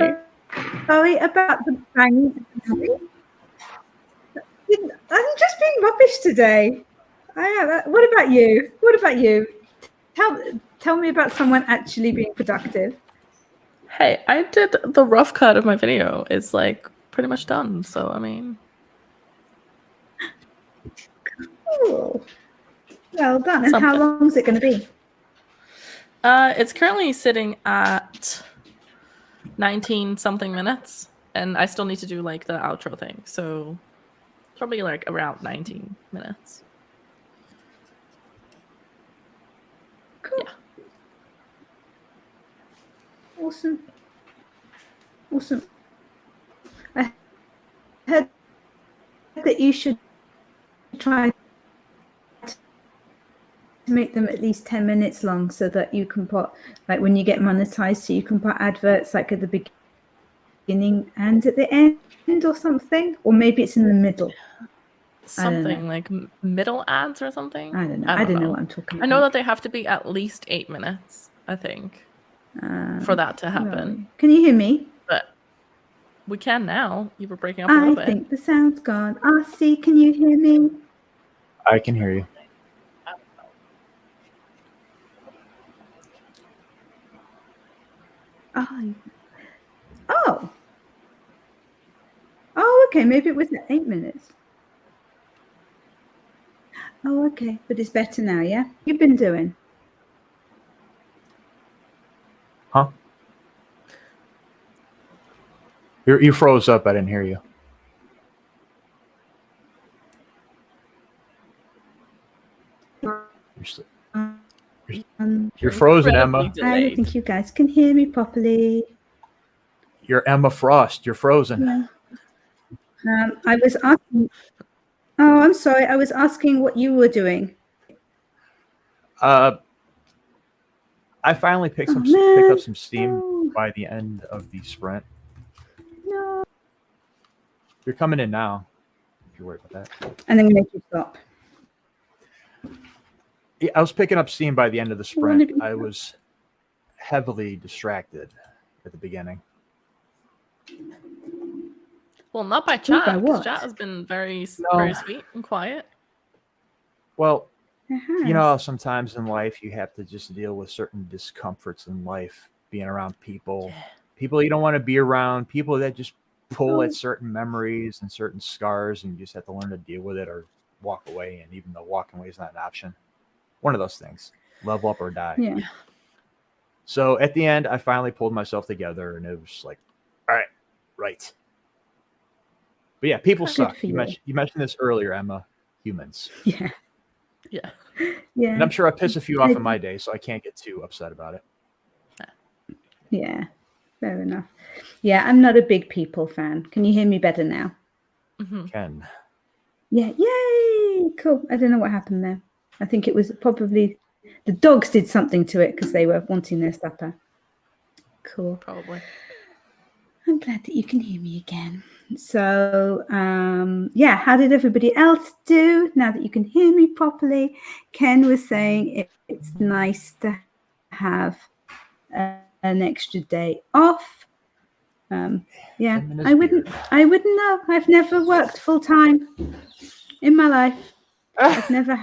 Sorry about the banging. I'm just being rubbish today. What about you? What about you? Tell me about someone actually being productive. Hey, I did the rough cut of my video. It's like pretty much done. So, I mean. Cool. Well done. And how long is it going to be? It's currently sitting at 19 something minutes, and I still need to do like the outro thing. So probably like around 19 minutes. Cool. Yeah. Awesome. I heard that you should try to make them at least 10 minutes long so that you can put, like when you get monetized, so you can put adverts like at the beginning and at the end or something, or maybe it's in the middle. Something like middle ads or something. I don't know. I don't know what I'm talking about. I know that they have to be at least 8 minutes, I think, for that to happen. Right. Can you hear me? But we can now. You were breaking up a little bit. I think the sound's gone. RC, can you hear me? I can hear you. Oh, okay. Maybe it was at 8 minutes. Oh, okay. But it's better now, yeah? You've been doing? Huh? You froze up. I didn't hear you. You're frozen, Emma. I don't think you guys can hear me properly. You're Emma Frost. You're frozen. Yeah. I was asking. Oh, I'm sorry. I was asking what you were doing. I finally picked up some steam by the end of the sprint. No. You're coming in now. If you're worried about that. And then we make you stop. Yeah, I was picking up steam by the end of the sprint. I was heavily distracted at the beginning. Well, not by chat, because chat has been very sweet and quiet. Well, you know, sometimes in life you have to just deal with certain discomforts in life, being around people you don't want to be around, people that just pull at certain memories and certain scars, and you just have to learn to deal with it or walk away. And even though walking away is not an option, one of those things, level up or die. Yeah. So at the end, I finally pulled myself together, and it was like, all right, right. But yeah, people suck. You mentioned this earlier, Emma. Humans. Yeah. Yeah. Yeah. And I'm sure I piss a few off in my day, so I can't get too upset about it. Yeah. Fair enough. Yeah, I'm not a big people fan. Can you hear me better now? Mm-hmm. Can. Yeah. Yay. Cool. I don't know what happened there. I think it was probably the dogs did something to it because they were wanting their supper. Cool. Probably. I'm glad that you can hear me again. So, yeah, how did everybody else do now that you can hear me properly? Ken was saying it's nice to have an extra day off. Yeah, I wouldn't know. I've never worked full time in my life. I've never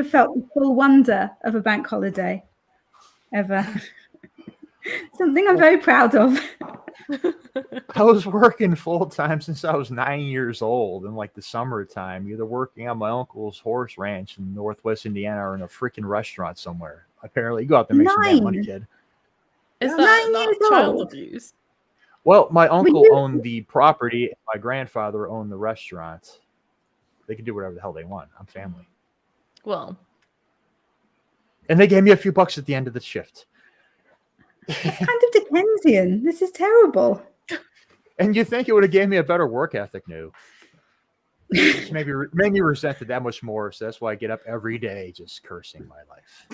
felt the full wonder of a bank holiday ever. Something I'm very proud of. I was working full time since I was 9 years old in like the summertime, either working on my uncle's horse ranch in Northwest Indiana or in a freaking restaurant somewhere. Apparently, you go out there and make some damn money, kid. Is that not child abuse? Well, my uncle owned the property, and my grandfather owned the restaurant. They can do whatever the hell they want. I'm family. Well, and they gave me a few bucks at the end of the shift. It's kind of Dickensian. This is terrible. And you think it would have gave me a better work ethic, no? Just maybe made me resent it that much more. So that's why I get up every day just cursing my life.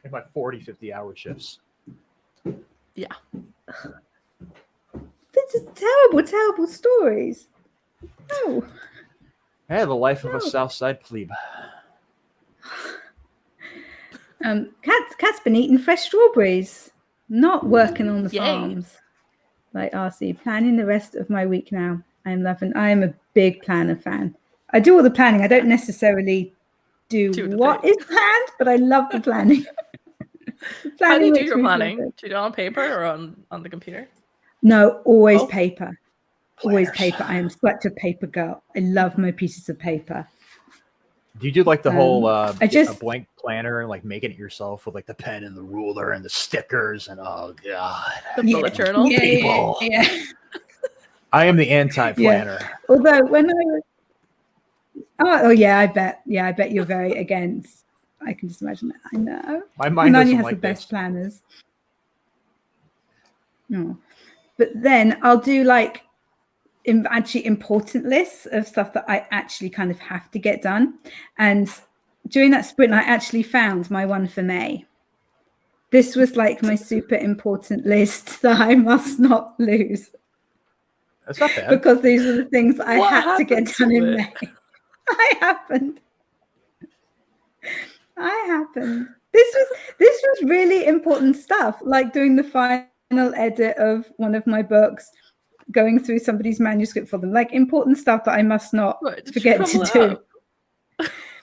In my 40, 50-hour shifts. Yeah. This is terrible stories. No. Hey, the life of a South Side plebe. Cat's been eating fresh strawberries. not working on the Yay. farms like RC. Planning the rest of my week now. I am a big planner fan. I do all the planning. I don't necessarily do what is planned, but I love the planning. How do you do your planning? Do you do it on paper or on the computer? No, always paper. Planners. Always paper. I am such a paper girl. I love my pieces of paper. Do you do like the whole a blank planner and like making it yourself with like the pen and the ruler and the stickers and oh god, the bullet journal? Yeah. I am the anti-planner. Yeah. Although when I was I bet you're very against. I can just imagine that. I know. My mind doesn't has like the best this. planners. No, but then I'll do like actually important lists of stuff that I actually kind of have to get done. And during that sprint, I actually found my one for May. This was like my super important list that I must not lose. That's not bad. Because these are the things I had to get done in May. I happened. This was really important stuff, like doing the final edit of one of my books, going through somebody's manuscript for them, like important stuff that I must not forget to do.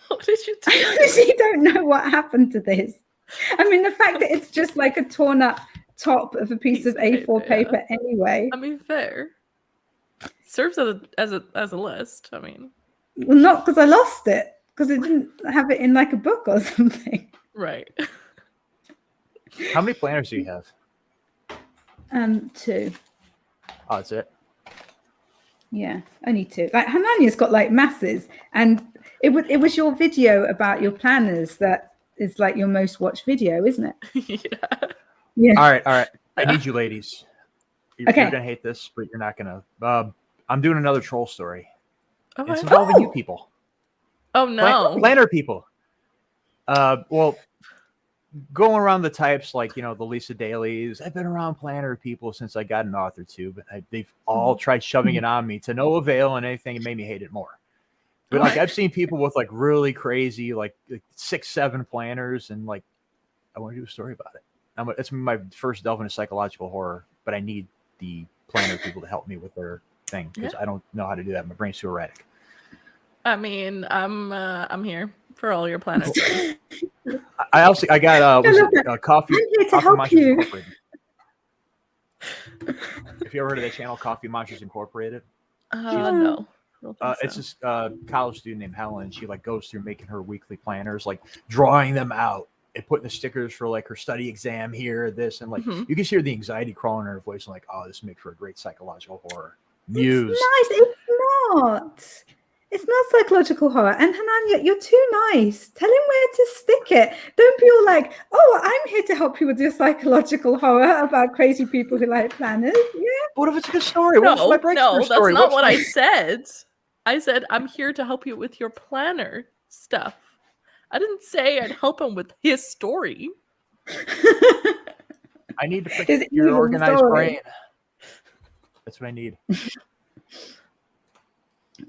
What did you do? I honestly don't know what happened to this. I mean, the fact that it's just like a torn up top of a piece of A4 paper anyway. I mean, fair. Serves as a list. I mean, well, not because I lost it, because I didn't have it in like a book or something. Right. How many planners do you have? 2. Oh, that's it. Yeah, only 2. Like Hanania's got like masses, and it was your video about your planners that is like your most watched video, isn't it? Yeah. All right. I need you ladies. You're gonna hate this, but you're not gonna. I'm doing another troll story. Okay. It's involving you people. Oh no, planner people. Well, going around the types like the Lisa Dailies. I've been around planner people since I got an author too, but they've all tried shoving it on me to no avail, and anything it made me hate it more. But like I've seen people with like really crazy like 6-7 planners, and like I want to do a story about it. It's my first delve into psychological horror, but I need the planner people to help me with their thing because I don't know how to do that. My brain's too erratic. I mean, I'm here for all your planners. I got Coffee Monsters Incorporated. If you ever heard of that channel, Coffee Monsters Incorporated? No. It's this college student named Helen. She like goes through making her weekly planners, like drawing them out and putting the stickers for like her study exam here, this, and like you can hear the anxiety crawling in her voice, and like, oh, this makes for a great psychological horror. Muse. It's nice. It's not. It's not psychological horror. And Hanania, you're too nice. Tell him where to stick it. Don't be all like, oh, I'm here to help you with your psychological horror about crazy people who like planners. Yeah. What if it's a good story? No, that's not what I said. I said, I'm here to help you with your planner stuff. I didn't say I'd help him with his story. I need to fix your organized brain. That's what I need.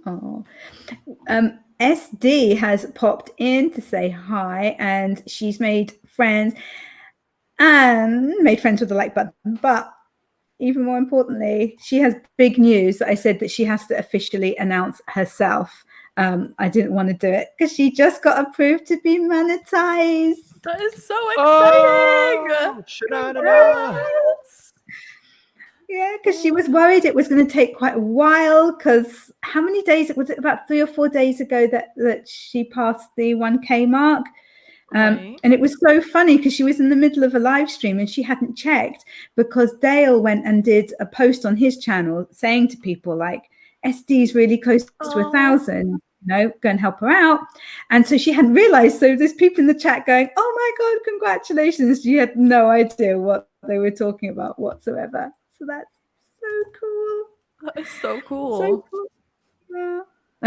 Oh, SD has popped in to say hi, and she's made friends with the like button. But even more importantly, she has big news. I said that she has to officially announce herself. I didn't want to do it because she just got approved to be monetized. That is so exciting! Yeah, because she was worried it was going to take quite a while. Because how many days? Was it about 3 or 4 days ago that she passed the 1K mark? And it was so funny because she was in the middle of a live stream and she hadn't checked, because Dale went and did a post on his channel saying to people like, SD is really close to 1,000. Go and help her out. And so she hadn't realized. So there's people in the chat going, oh my God, congratulations. She had no idea what they were talking about whatsoever. So that's so cool. That is so cool. So cool. Yeah.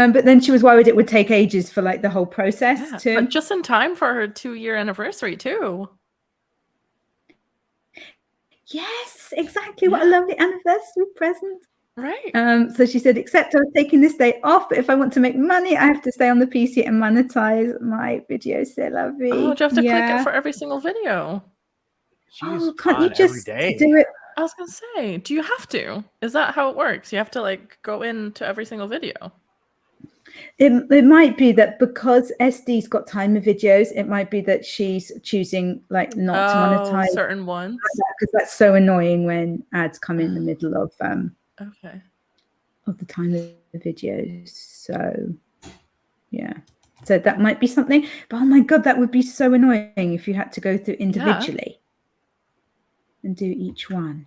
But then she was worried it would take ages for like the whole process too. But just in time for her 2-year anniversary too. Yes, exactly. What a lovely anniversary present. Right. So she said, except I was taking this day off, but if I want to make money, I have to stay on the PC and monetize my videos. C'est la vie. Oh, do you have to click it for every single video? She's can't you on every just day. do it? I was gonna say, do you have to? Is that how it works? You have to like go into every single video. It might be that because SD's got timer videos, it might be that she's choosing like not to monetize certain ones. because that's so annoying when ads come in the middle of Okay. of the timer videos. So yeah, so that might be something. But oh my god, that would be so annoying if you had to go through individually and do each one.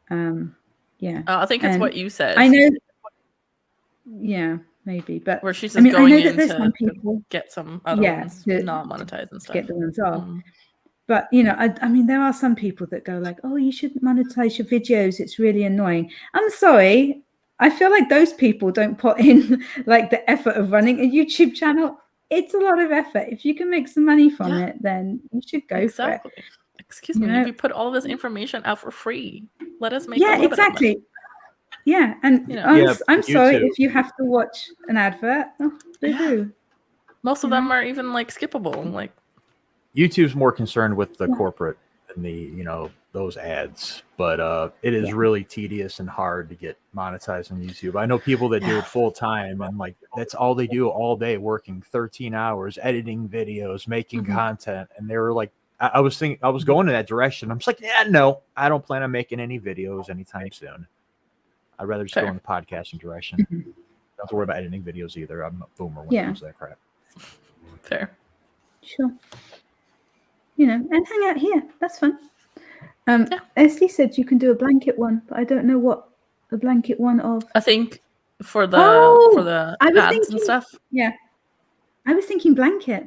Yeah. I think it's what you said. I know. Yeah, maybe, but where she's I just mean, I going know in that there's to, some people to get some other ones not monetized and stuff. Get the ones off. But you know, I mean, there are some people that go like, "Oh, you shouldn't monetize your videos. It's really annoying." I'm sorry. I feel like those people don't put in like the effort of running a YouTube channel. It's a lot of effort. If you can make some money from it, then you should go for it. Excuse me, if you put all this information out for free, let us make a little exactly. bit of money. Yeah, and You know. I'm sorry if you have to watch an advert. Oh, boo-hoo. Most of them are even like skippable. Like YouTube's more concerned with the corporate and the those ads, but it is really tedious and hard to get monetized on YouTube. I know people that do it full time, and like that's all they do all day, working 13 hours, editing videos, making content, and they were like, I was going in that direction. I'm just like, yeah, no, I don't plan on making any videos anytime soon. I'd rather just go in the podcasting direction. Don't have to worry about editing videos either. I'm a boomer when it comes to that crap. Fair. Sure. And hang out here. That's fun. SD said you can do a blanket one, but I don't know what a blanket one of. I think for the ads and stuff. Yeah. I was thinking blanket.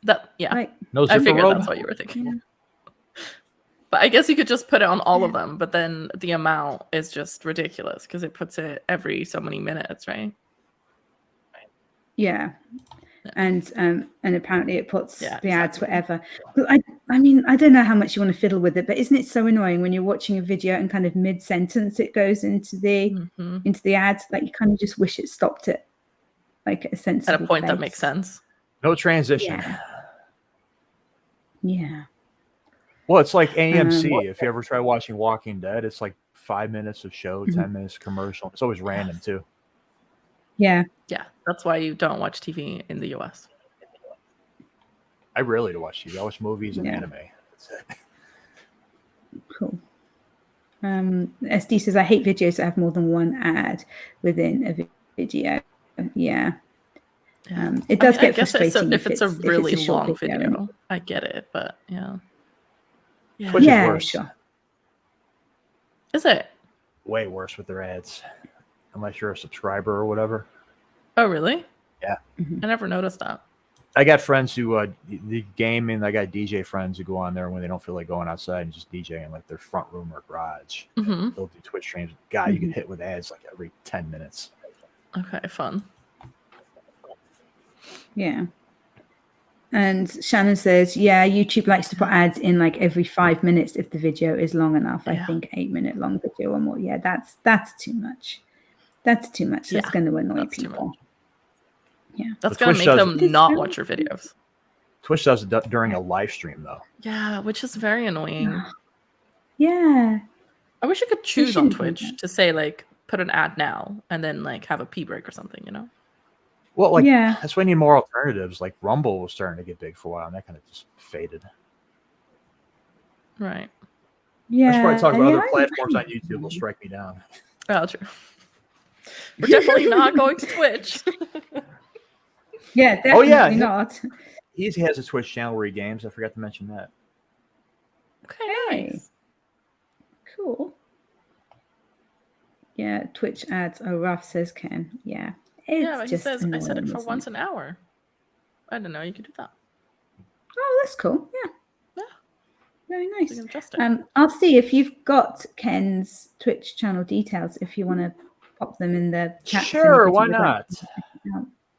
Like, no I figured robe. That's what you were thinking. Yeah. But I guess you could just put it on all of them, but then the amount is just ridiculous because it puts it every so many minutes, right? Yeah. And apparently it puts the ads wherever. I mean, I don't know how much you want to fiddle with it, but isn't it so annoying when you're watching a video and kind of mid-sentence it goes into the ads? Like you kind of just wish it stopped it, like a sensible at a point place. That makes sense. No transition. Yeah. Well, it's like AMC. If you ever try watching Walking Dead, it's like 5 minutes of show, 10 minutes commercial. It's always random too. Yeah. Yeah, that's why you don't watch TV in the US. I rarely watch TV. I watch movies and anime. That's it. Cool. SD says, I hate videos that have more than one ad within a video. Yeah. It does get frustrating if it's a really long video. I get it, but Twitch is worse. Sure. Is it? Way worse with their ads, unless you're a subscriber or whatever. Oh, really? Yeah. I never noticed that. I got friends who the gaming. I got DJ friends who go on there when they don't feel like going outside and just DJ in like their front room or garage. They'll do Twitch streams. God, you get hit with ads like every 10 minutes. Okay, fun. Yeah. And Shannon says, YouTube likes to put ads in like every 5 minutes if the video is long enough. I think 8-minute long video or more. Yeah, that's too much. That's too much. That's going to annoy people. Yeah. That's going to make them not watch your videos. Twitch does it during a live stream though. Yeah, which is very annoying. Yeah. I wish you could choose on Twitch to say like put an ad now and then like have a pee break or something, Well, like that's why I need more alternatives. Like Rumble was starting to get big for a while, and that kind of just faded. Right. Yeah. That's why I talk about other platforms on YouTube will strike me down. Oh, true. We're definitely not going to Twitch. Yeah, definitely not. He has a Twitch channel where he games. I forgot to mention that. Okay, nice. Cool. Yeah, Twitch ads are rough, says Ken. Yeah. But he says I said it for once an hour. I don't know. You could do that. Oh, that's cool. Yeah. Very nice. So adjust it. I'll see if you've got Ken's Twitch channel details. If you want to pop them in the chat. Sure, why not?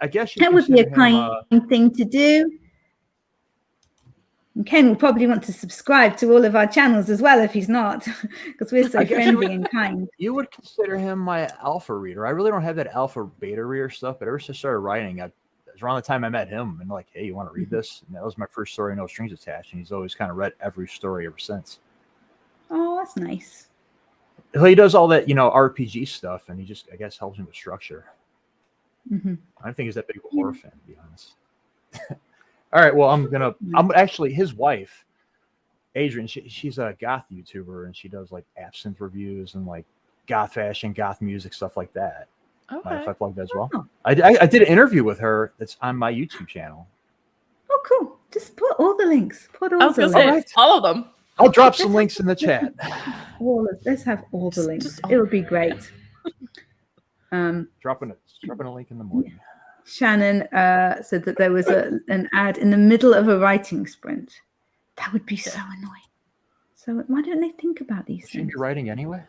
I guess that would be a kind thing to do. And Ken will probably want to subscribe to all of our channels as well if he's not, because we're so friendly and kind. You would consider him my alpha reader. I really don't have that alpha beta reader stuff, but ever since I started writing, it was around the time I met him, and like, hey, you want to read this? And that was my first story, No Strings Attached, and he's always kind of read every story ever since. Oh, that's nice. He does all that, RPG stuff, and he just, I guess, helps him with structure. Mm-hmm. I don't think he's that big of a horror fan, to be honest. All right, well, I'm actually his wife, Adrian. She's a goth YouTuber, and she does like absinthe reviews and like goth fashion, goth music, stuff like that. Mind if I plug that as well? Oh. I did an interview with her that's on my YouTube channel. Oh, cool. Just put all the links. Put all I was the going to say links. all of them. I'll drop some links in the chat. Let's have all the links. Just It would be great. Dropping a link in the morning. Shannon said that there was an ad in the middle of a writing sprint. That would be so annoying. So why don't they think about these Shouldn't things? be writing anyway.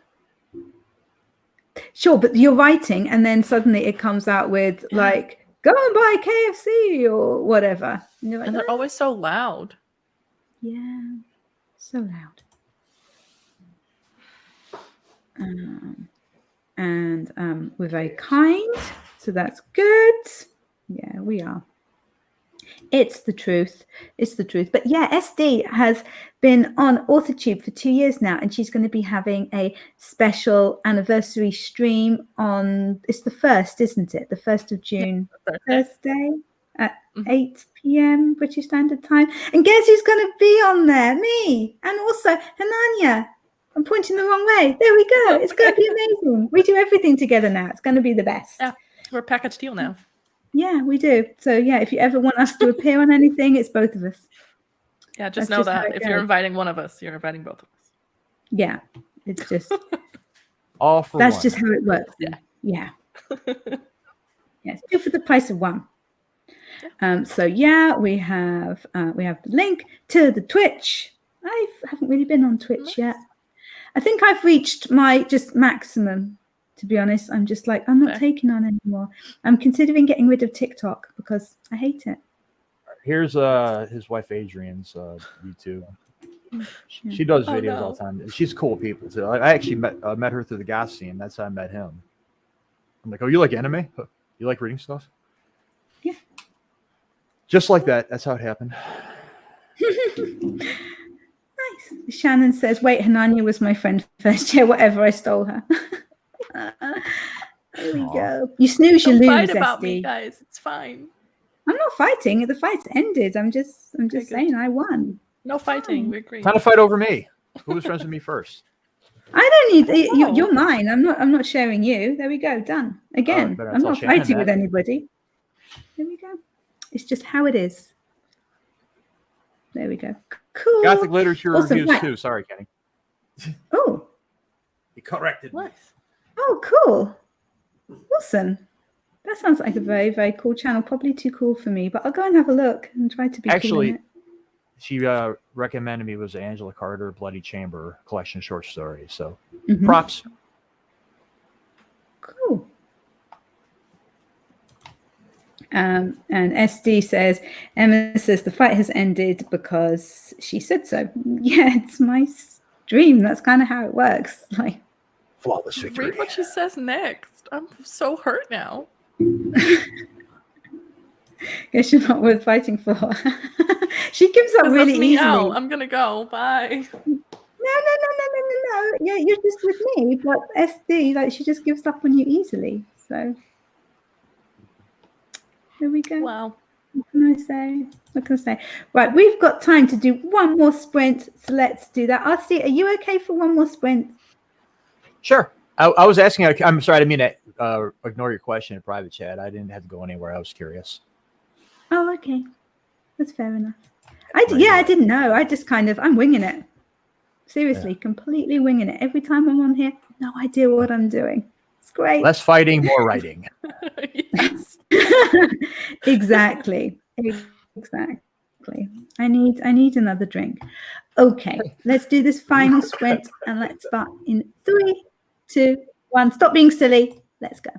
Sure, but you're writing, and then suddenly it comes out with like, "Go and buy KFC" or whatever. And you're like, And they're always so loud. yeah, so loud. And we're very kind, so that's good. Yeah, we are. It's the truth. It's the truth. But yeah, SD has been on AuthorTube for 2 years now, and she's going to be having a special anniversary stream on, it's the 1st, isn't it? The 1st of June, Thursday at 8 p.m. British Standard Time. And guess who's going to be on there? Me. And also Hananya. I'm pointing the wrong way. There we go. It's going to be amazing. We do everything together now. It's going to be the best. Yeah, we're a package deal now. Yeah, we do. So yeah, if you ever want us to appear on anything, it's both of us. Yeah, just know that if you're inviting one of us, you're inviting both of us. Yeah, it's just all for that's one. just how it works. Yeah. Yes, two for the price of one. So yeah, we have the link to the Twitch. I haven't really been on Twitch yet. I think I've reached my just maximum. To be honest, I'm just like, I'm not taking on anymore. I'm considering getting rid of TikTok because I hate it. Here's his wife Adrian's YouTube. She does videos all the time. And she's cool people too. I actually met her through the goth scene. That's how I met him. I'm like, oh, you like anime? You like reading stuff? Yeah. Just like that. That's how it happened. Nice. Shannon says, wait, Hananya was my friend first. Yeah, whatever. I stole her. There we go. You snooze, you lose. Don't fight about SD. me, guys. It's fine. I'm not fighting. The fight's ended. I'm just saying I won. No fighting. We agree. Time to fight over me. Who was friends with me first? I don't need you're mine. I'm not sharing you. There we go. Done. Again. I'm not fighting with anybody. There we go. It's just how it is. There we go. Cool. Gothic literature awesome. reviews too. Sorry, Kenny. Oh. He corrected me. Oh, cool. Awesome. That sounds like a very, very cool channel. Probably too cool for me, but I'll go and have a look and try to be Actually, cool in it. she recommended me was Angela Carter Bloody Chamber collection of short stories. So props. Cool. And SD says, Emma says the fight has ended because she said so. Yeah, it's my dream. That's kind of how it works. Like, flawless victory. Read what she says next. I'm so hurt now. Guess you're not worth fighting for. She gives up really easily. Out. I'm gonna go. Bye. No. Yeah, you're just with me, but SD, like, she just gives up on you easily. So there we go. Wow. What can I say? Right, we've got time to do one more sprint, so let's do that. RC, are you okay for one more sprint? Sure. I was asking. I'm sorry, I didn't mean to ignore your question in private chat. I didn't have to go anywhere. I was curious. Oh, okay. That's fair enough. I didn't know. I just I'm winging it. Seriously, completely winging it. Every time I'm on here, no idea what I'm doing. It's great. Less fighting, more writing. Yes. Exactly. I need another drink. Okay, let's do this final sprint and let's start in 3, 2, 1. Stop being silly. Let's go.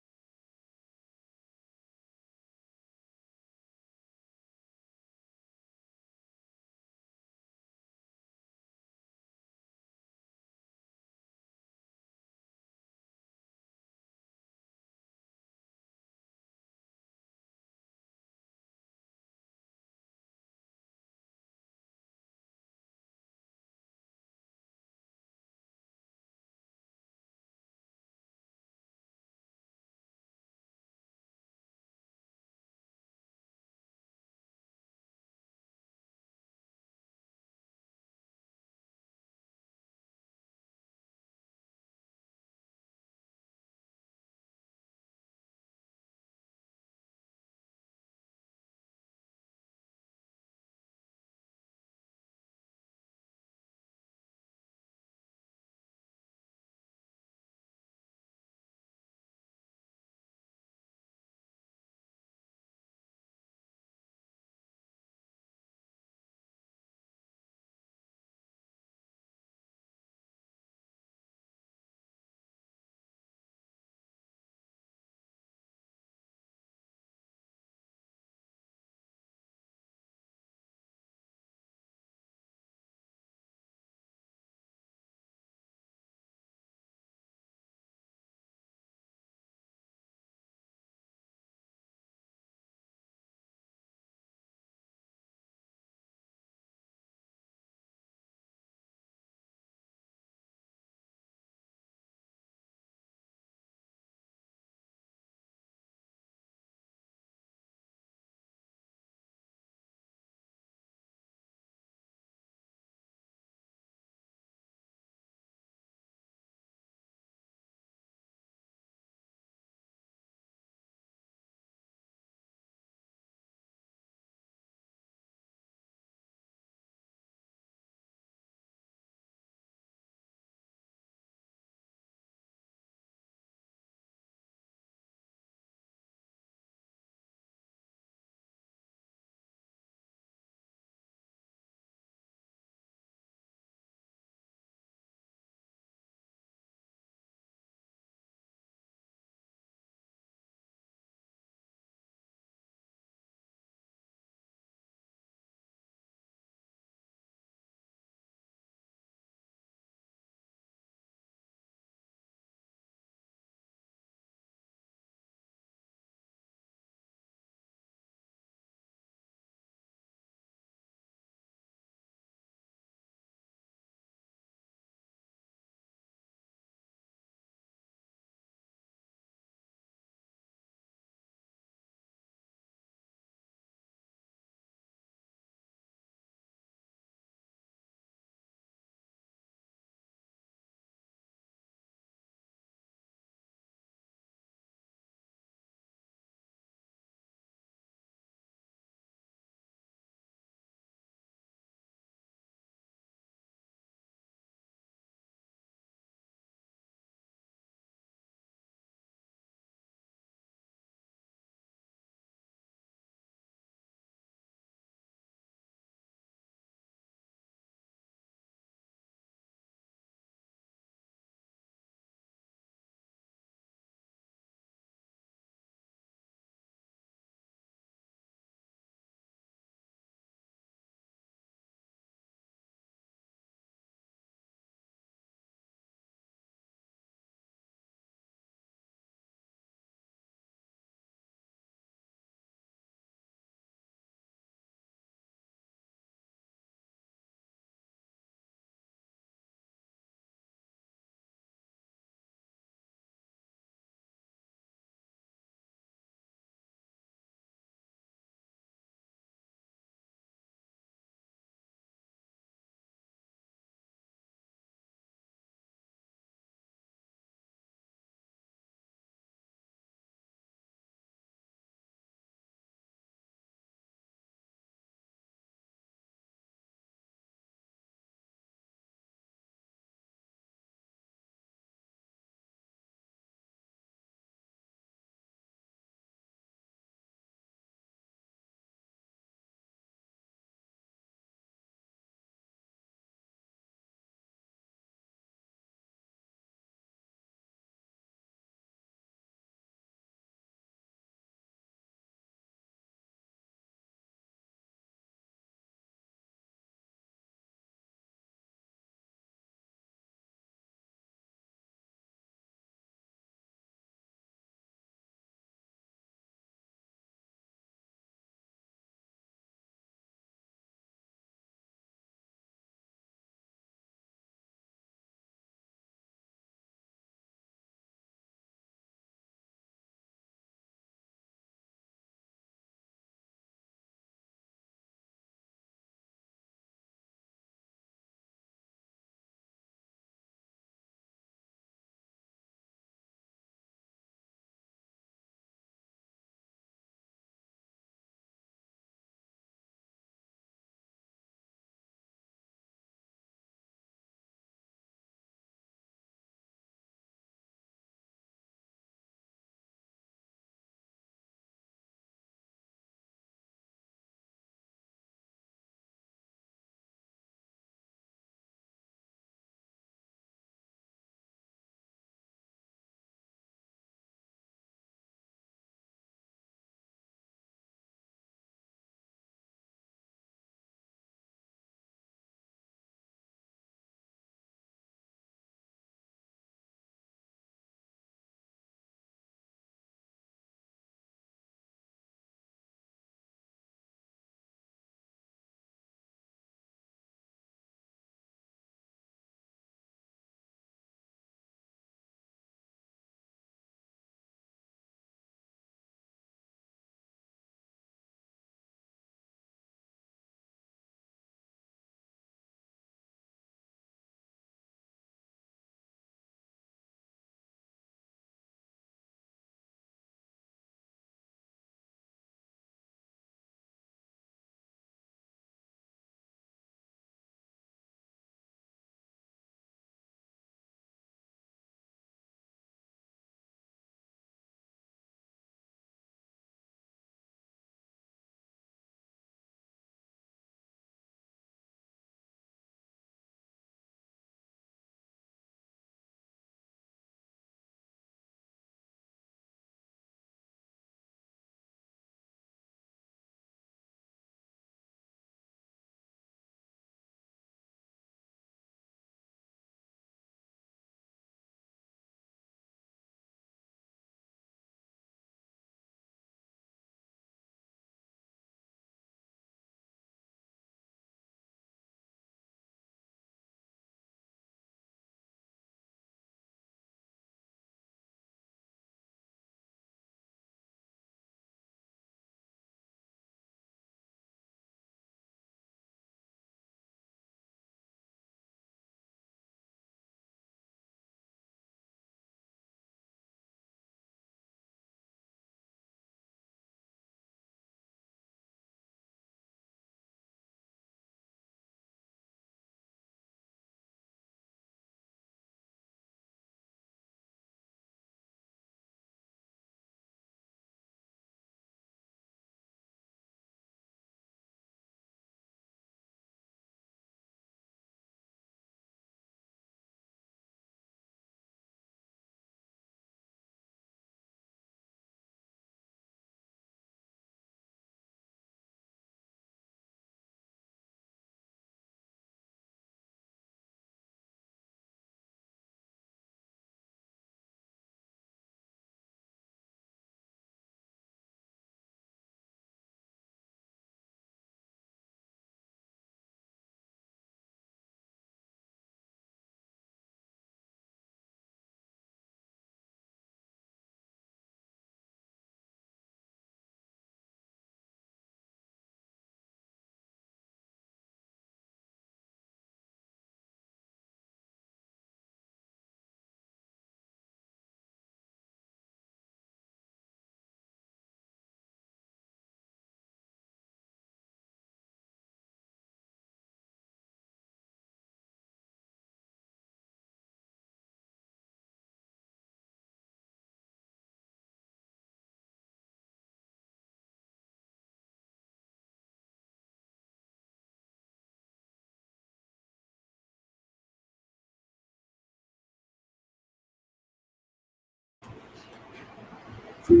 Okay,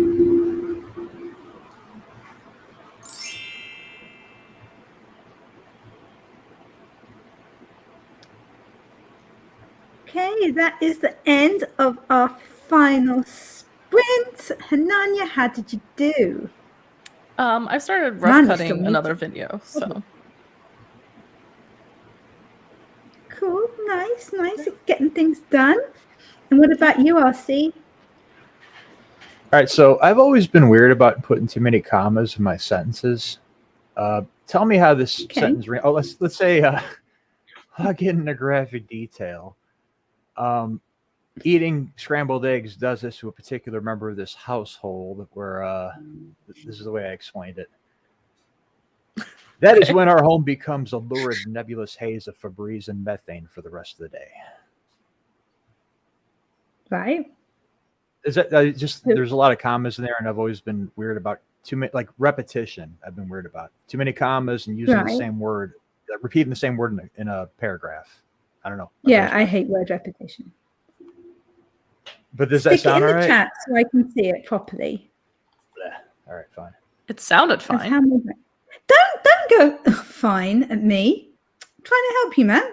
that is the end of our final sprint. Hananya, how did you do? I started rough Mine is cutting still another muted. video, so Cool, nice, getting things done. And what about you, RC? All right, so I've always been weird about putting too many commas in my sentences. Tell me how this sentence. Oh, let's say. I'll get into graphic detail. Eating scrambled eggs does this to a particular member of this household. Where this is the way I explained it. That is when our home becomes a lurid, nebulous haze of Febreze and methane for the rest of the day. Right. Is that just? There's a lot of commas in there, and I've always been weird about too many, like repetition. I've been weird about too many commas and using the same word, repeating the same word in a paragraph. I don't know. Yeah, I hate word repetition. But does that sound all right? Stick it in the chat so I can see it properly. All right, fine. it sounded fine. Don't go fine at me. I'm trying to help you, man.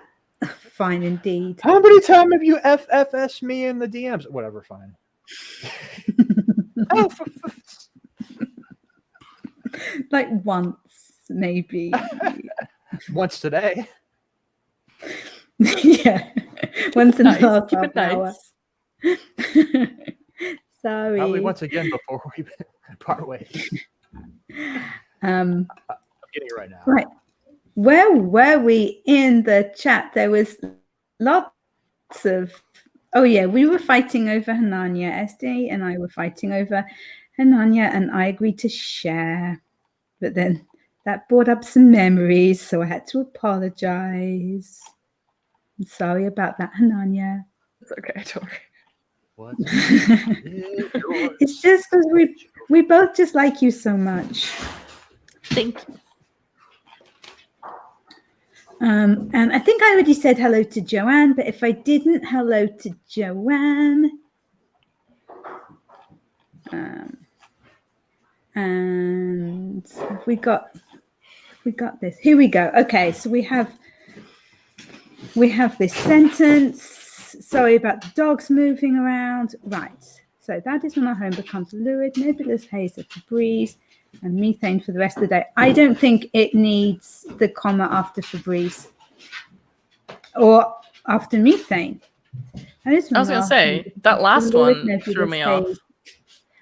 Fine indeed. How many times have you FFS me in the DMs? Whatever, fine. Like once, maybe. Once today. Yeah. Once in the last Keep half it hour. nice. Sorry. Probably once again before we part ways. I'm getting it right now. Right. Where were we in the chat? There was lots of. Oh yeah, we were fighting over Hananya. SD and I were fighting over Hananya, and I agreed to share, but then that brought up some memories, so I had to apologize. I'm sorry about that, Hananya. It's okay, don't worry. What? It's just because we both just like you so much. Thank you. And I think I already said hello to Joanne, but if I didn't, hello to Joanne. And we got this. Here we go. Okay, so we have this sentence. Sorry about the dogs moving around. Right. So that is when our home becomes lurid, nebulous haze of Febreze and methane for the rest of the day. I don't think it needs the comma after Febreze or after methane. I was going to say, that last one threw me off.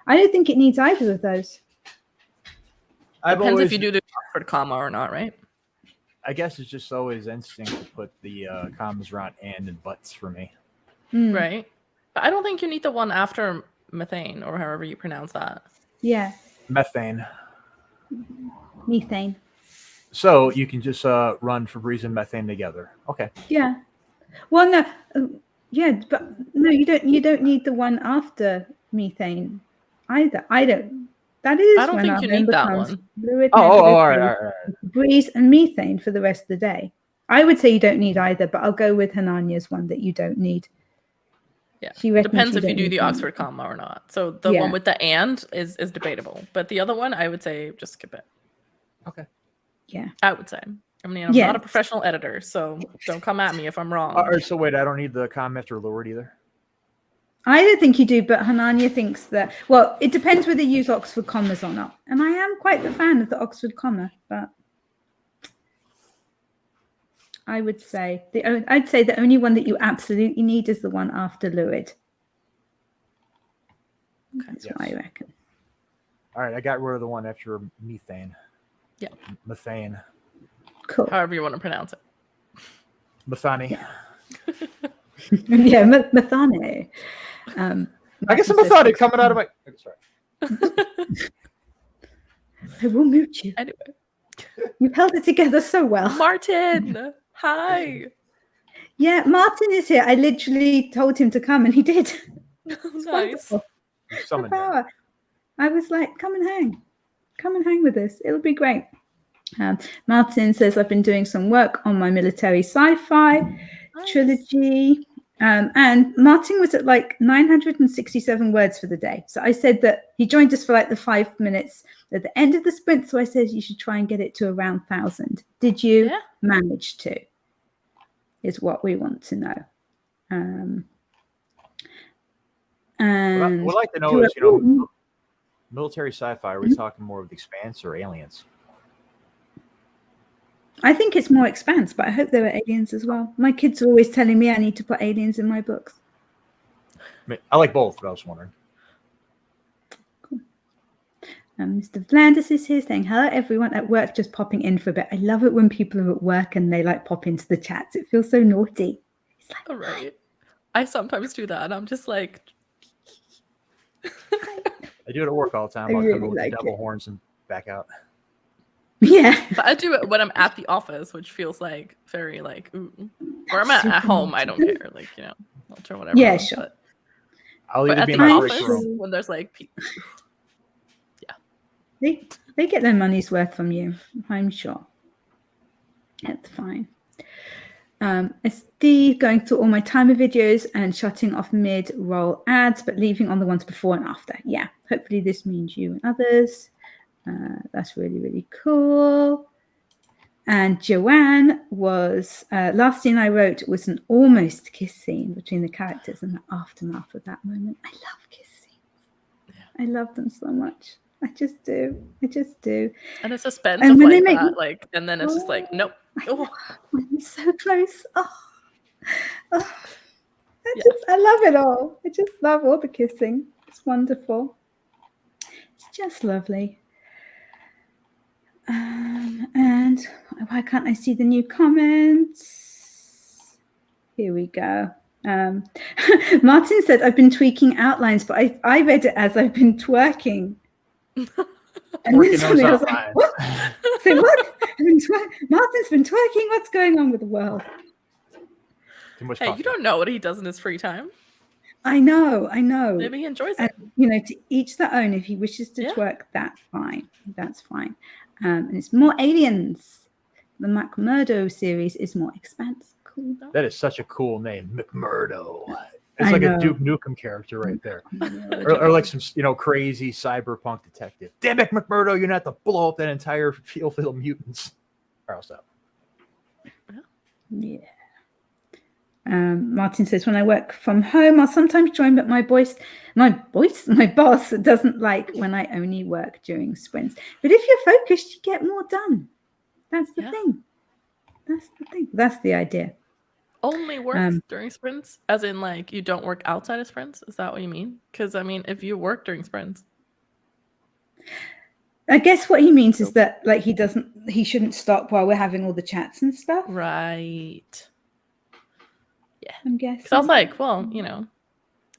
I don't think it needs either of those. Depends if you do the Darkwood comma or not, right? I guess it's just always instinct to put the commas around and buts for me. Right. But I don't think you need the one after methane or however you pronounce that. Yeah. Methane. Methane. So you can just run Febreze and methane together. Okay. Yeah. Well, no. Yeah, but no, you don't need the one after methane either. I don't. That is I don't when think you need that one. Fluid, all right. Febreze and methane for the rest of the day. I would say you don't need either, but I'll go with Hananya's one that you don't need. Yeah, she depends if you do the Oxford comma or not. So the one with the and is debatable, but the other one I would say just skip it. Okay. Yeah, I would say. I mean, I'm not a professional editor, so don't come at me if I'm wrong. So wait, I don't need the comma after lurid either. I don't think you do, but Hananya thinks that. Well, it depends whether you use Oxford commas or not, and I am quite the fan of the Oxford comma, but I would say the only one that you absolutely need is the one after lurid. Okay, that's what I reckon. All right, I got rid of the one after methane. Yeah. Methane. Cool. However you want to pronounce it. Methane. Yeah, methane. I guess I'm methane coming out of my. Sorry. I will mute you. Anyway. You've held it together so well. Martin, hi. Yeah, Martin is here. I literally told him to come and he did. Nice. I was like, come and hang with us. It'll be great. Martin says, I've been doing some work on my military sci-fi trilogy. And Martin was at like 967 words for the day. So I said that he joined us for like the 5 minutes at the end of the sprint. So I said you should try and get it to around 1,000. Did you manage to? Is what we want to know. And what I'd like to know is, military sci-fi, are we talking more of The Expanse or Aliens? I think it's more Expanse, but I hope there are aliens as well. My kids are always telling me I need to put aliens in my books. I like both, but I was wondering. Cool. Mr. Vlandis is here saying, hello, everyone at work, just popping in for a bit. I love it when people are at work and they like pop into the chats. It feels so naughty. It's like, all right. I sometimes do that, and I'm just like... I do it at work all the time. I'll come in with the devil horns and back out. Yeah. But I do it when I'm at the office, which feels like very like, ooh. Or I'm at home, I don't care. Like, I'll turn whatever. Yeah, on, sure. But, I'll but either at be the in my office, break room. when there's like, They get their money's worth from you, I'm sure. That's fine. Steve going through all my timer videos and shutting off mid-roll ads, but leaving on the ones before and after. Yeah, hopefully this means you and others. That's really, really cool. And Joanne was, last scene I wrote was an almost kiss scene between the characters and the aftermath of that moment. I love kiss scenes. Yeah. I love them so much. I just do. and the suspense and of when like they make that, like, and then it's just like, nope. Oh. I'm so close. I love it all. I just love all the kissing. It's wonderful. It's just lovely. And why can't I see the new comments? Here we go. Martin said, I've been tweaking outlines, but I read it as I've been twerking. And then suddenly I was like, what? Say what? Martin's been twerking. What's going on with the world? Too much Hey, coffee. you don't know what he does in his free time. I know. Maybe he enjoys it. To each their own. If he wishes to twerk, that's fine. And it's more aliens. The McMurdo series is more Expanse. Cool. That is such a cool name, McMurdo. It's like a Duke Nukem character right there. or like some, crazy cyberpunk detective. Damn it, McMurdo, you're not to blow up that entire field full of mutants. Or I'll stop. Yeah. Martin says, when I work from home, I'll sometimes join, but my boss doesn't like when I only work during sprints. But if you're focused, you get more done. That's the thing. That's the idea. Only work during sprints? As in, like, you don't work outside of sprints? Is that what you mean? Because, I mean, if you work during sprints. I guess what he means is that, like, he shouldn't stop while we're having all the chats and stuff. Right. Yeah. I'm guessing. Because I was like, well,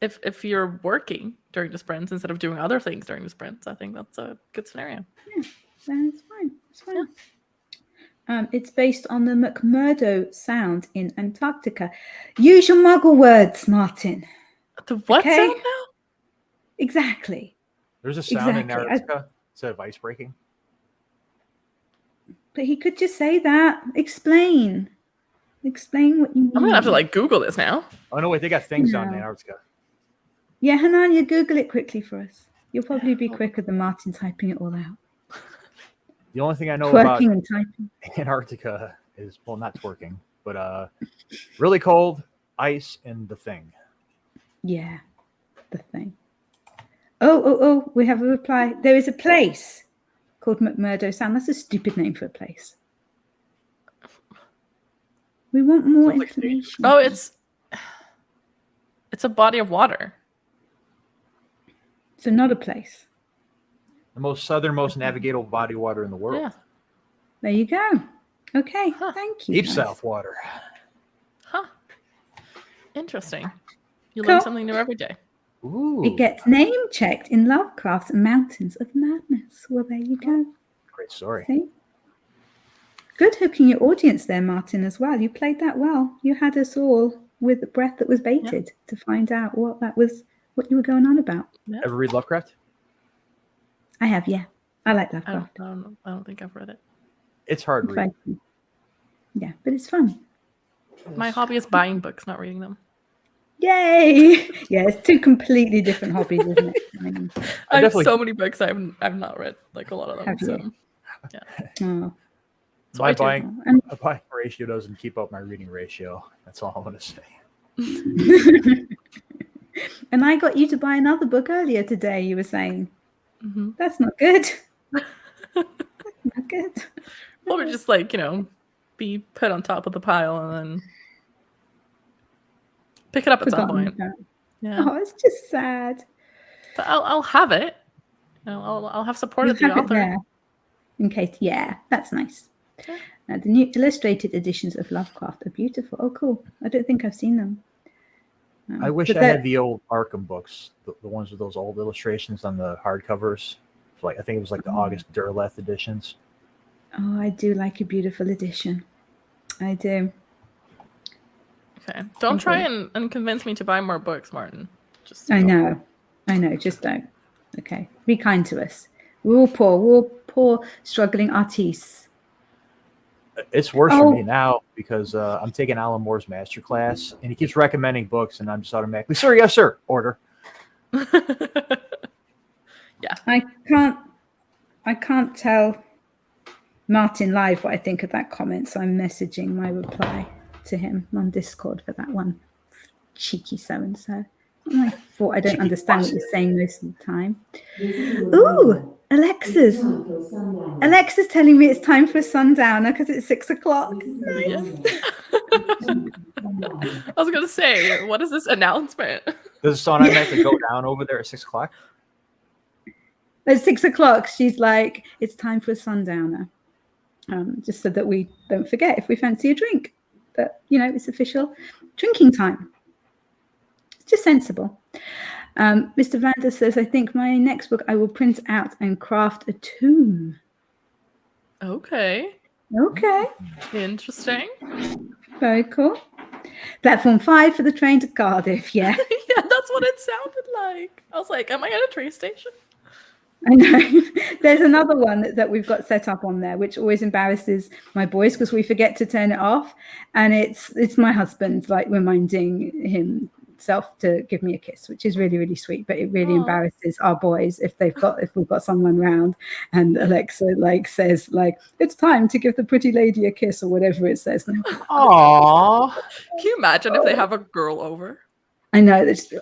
if you're working during the sprints instead of doing other things during the sprints, I think that's a good scenario. Yeah, that's fine. It's fine. Yeah. It's based on the McMurdo sound in Antarctica. Use your muggle words, Martin. The what sound now? Exactly. There's a sound in Antarctica instead of ice breaking. But he could just say that. Explain what you mean. I'm gonna have to Google this now. Oh no, wait, they got things on Antarctica. Yeah, Hananya, Google it quickly for us. You'll probably be quicker than Martin typing it all out. The only thing I know about Antarctica is, well, not twerking, but really cold, ice, and the thing. Yeah, the thing. Oh, we have a reply. There is a place called McMurdo Sound. That's a stupid name for a place. We want more information. Oh, it's a body of water. So not a place. The most southernmost navigable body of water in the world. Yeah. There you go. Okay, thank you. Deep South water. Huh. Interesting. You learn something new every day. Ooh. It gets name checked in Lovecraft's Mountains of Madness. Well, there you go. Great story. See? Good hooking your audience there, Martin, as well. You played that well. You had us all with the breath that was baited to find out what you were going on about. Yeah. Ever read Lovecraft? I have, yeah. I like Lovecraft. I don't think I've read it. It's hard to read. Yeah, but it's fun. My hobby is buying books, not reading them. Yay! Yeah, it's two completely different hobbies, isn't it? I mean, I have definitely- so many books I've not read, like a lot of them. Have So you? yeah. oh, So my I do. buying and- my buying ratio doesn't keep up my reading ratio. That's all I'm going to say. and I got you to buy another book earlier today. You were saying Mm-hmm. that's not good. Not good. Well, we're just like, be put on top of the pile and then pick it up at some Forgotten point. about. Yeah, Oh, it's just sad. but I'll have it. I'll have supported You the have it author. there in case. Yeah, that's nice. Yeah. The new illustrated editions of Lovecraft are beautiful. Oh, cool. I don't think I've seen them. I wish but I that- had the old Arkham books, the ones with those old illustrations on the hardcovers. Like I think it was like the August Derleth editions. Oh, I do like a beautiful edition. I do. Okay. Don't Thank try you. and convince me to buy more books, Martin. Just I go. know. Just don't. Okay. Be kind to us. We're all poor, struggling artists. It's worse Oh. for me now because I'm taking Alan Moore's masterclass, and he keeps recommending books, and I'm just automatically, sir, yes, sir, order. Yeah. I can't tell Martin live what I think of that comment, so I'm messaging my reply to him on Discord for that one. Cheeky so-and-so. I thought I don't understand what you're saying most of the time. Ooh, Alexa's telling me it's time for a sundowner because it's 6 o'clock. Yeah. I was gonna say, what is this announcement? Does the sun I meant to go down over there at 6 o'clock? At 6 o'clock, she's like, it's time for a sundowner. Just so that we don't forget if we fancy a drink. But, it's official drinking time. It's just sensible. Mr. Vlander says, I think my next book I will print out and craft a tomb. Okay. Okay. Interesting. Very cool. Platform 5 for the train to Cardiff. Yeah. Yeah, that's what it sounded like. I was like, am I at a train station? I know. There's another one that we've got set up on there, which always embarrasses my boys because we forget to turn it off. And it's my husband, like reminding himself to give me a kiss, which is really, really sweet. But it really embarrasses our boys if we've got someone round and Alexa says it's time to give the pretty lady a kiss or whatever it says. Aww. Can you imagine if they have a girl over? I know. They're just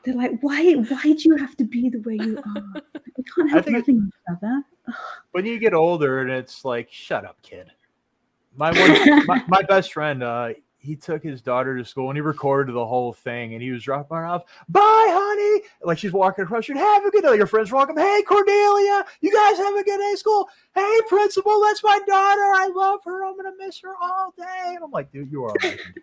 they're like, why do you have to be the way you are? We can't help loving each other. When you get older and it's like, shut up, kid. My best friend, he took his daughter to school and he recorded the whole thing and he was dropping her off. Bye, honey. Like she's walking across the street. Have a good day. Your friends welcome. Hey, Cordelia. You guys have a good day at school. Hey, principal. That's my daughter. I love her. I'm going to miss her all day. And I'm like, dude, you are a legend.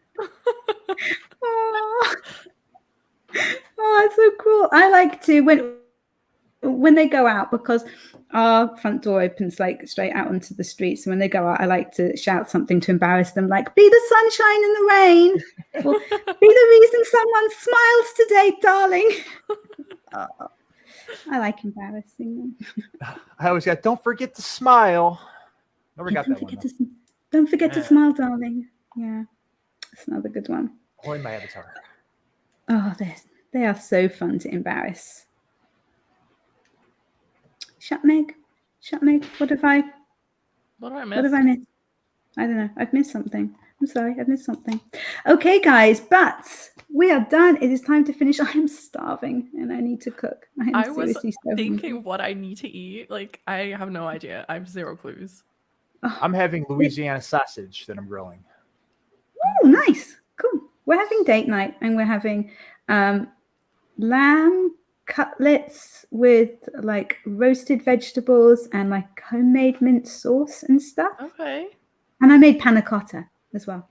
Oh, it's so cool. I like to when they go out because our front door opens straight out onto the street. So when they go out, I like to shout something to embarrass them, like "Be the sunshine in the rain," or "Be the reason someone smiles today, darling." Oh, I like embarrassing them. I always got, don't forget to smile. Never got that one. Don't forget to smile, darling. Yeah, that's another good one. Only my avatar. Oh, they are so fun to embarrass. Shut Meg. What have I missed? I don't know. I've missed something. I'm sorry. I've missed something. Okay, guys, but we are done. It is time to finish. I am starving and I need to cook. I was thinking what I need to eat. Like, I have no idea. I have zero clues. I'm having Louisiana sausage that I'm grilling. Oh, nice. Cool. We're having date night and we're having lamb cutlets with roasted vegetables and homemade mint sauce and stuff. Okay. And I made panna cotta as well.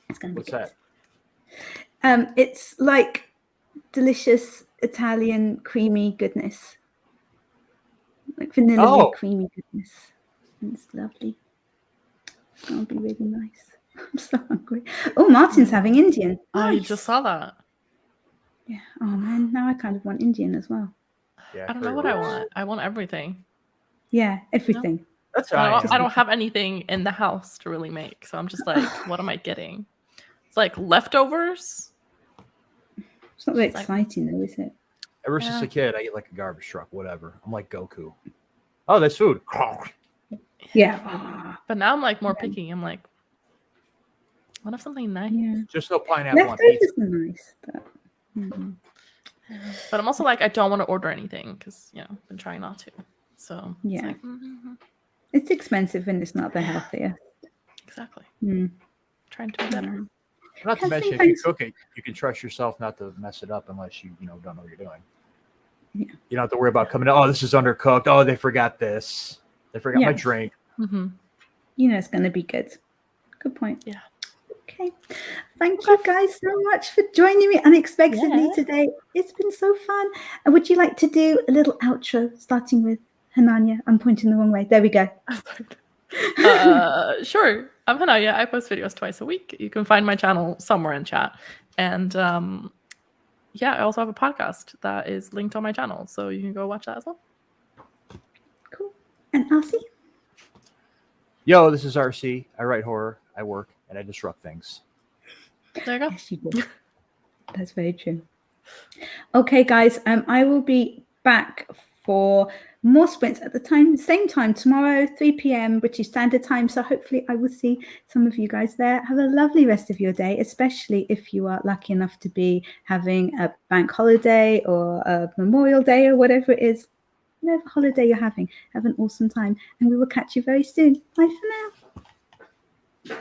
It's gonna be What's good. that? It's delicious Italian creamy goodness. Vanilla creamy goodness. And it's lovely. It's gonna be really nice. I'm so hungry. Oh, Martin's having Indian. I Nice. just saw that. Yeah. Oh man, now I kind of want Indian as well. Yeah, I don't know what I want. I want everything. Yeah, everything. That's I don't have anything in the house to really make, so I'm just like, what am I getting? It's like leftovers. It's not very It's like- exciting, though, is it? Ever since Yeah. a kid, I eat like a garbage truck, whatever. I'm like Goku. Oh, that's food. Yeah. But now I'm like more picky. I'm like, what if something nice? Yeah. Just no pineapple on pizza. Leftovers are nice, but But I'm also like, I don't want to order anything because I've been trying not to. So it's Yeah. like, it's expensive and it's not the healthiest. exactly. Mm. Trying to do better. Not to I mention, think if you I'm- cook it, you can trust yourself not to mess it up unless you don't know what you're doing. Yeah. You don't have to worry about coming. Oh, this is undercooked. Oh, they forgot this. They forgot my Yeah. drink. Mm-hmm. You know it's going to be good. Good point. Yeah. Okay. Thank you guys so much for joining me unexpectedly Yeah. today. It's been so fun. And would you like to do a little outro starting with Hananya? I'm pointing the wrong way. There we go. Sure. I'm Hanaya. I post videos twice a week. You can find my channel somewhere in chat. And I also have a podcast that is linked on my channel. So you can go watch that as well. Cool. And Elsie? Yo, this is RC. I write horror. I work and I disrupt things. There you go. Yes, you did. That's very true. Okay, guys, I will be back for more sprints at the same time tomorrow, 3 p.m. British Standard Time. So hopefully I will see some of you guys there. Have a lovely rest of your day, especially if you are lucky enough to be having a bank holiday or a Memorial Day or whatever it is. Whatever holiday you're having, have an awesome time. And we will catch you very soon. Bye for now.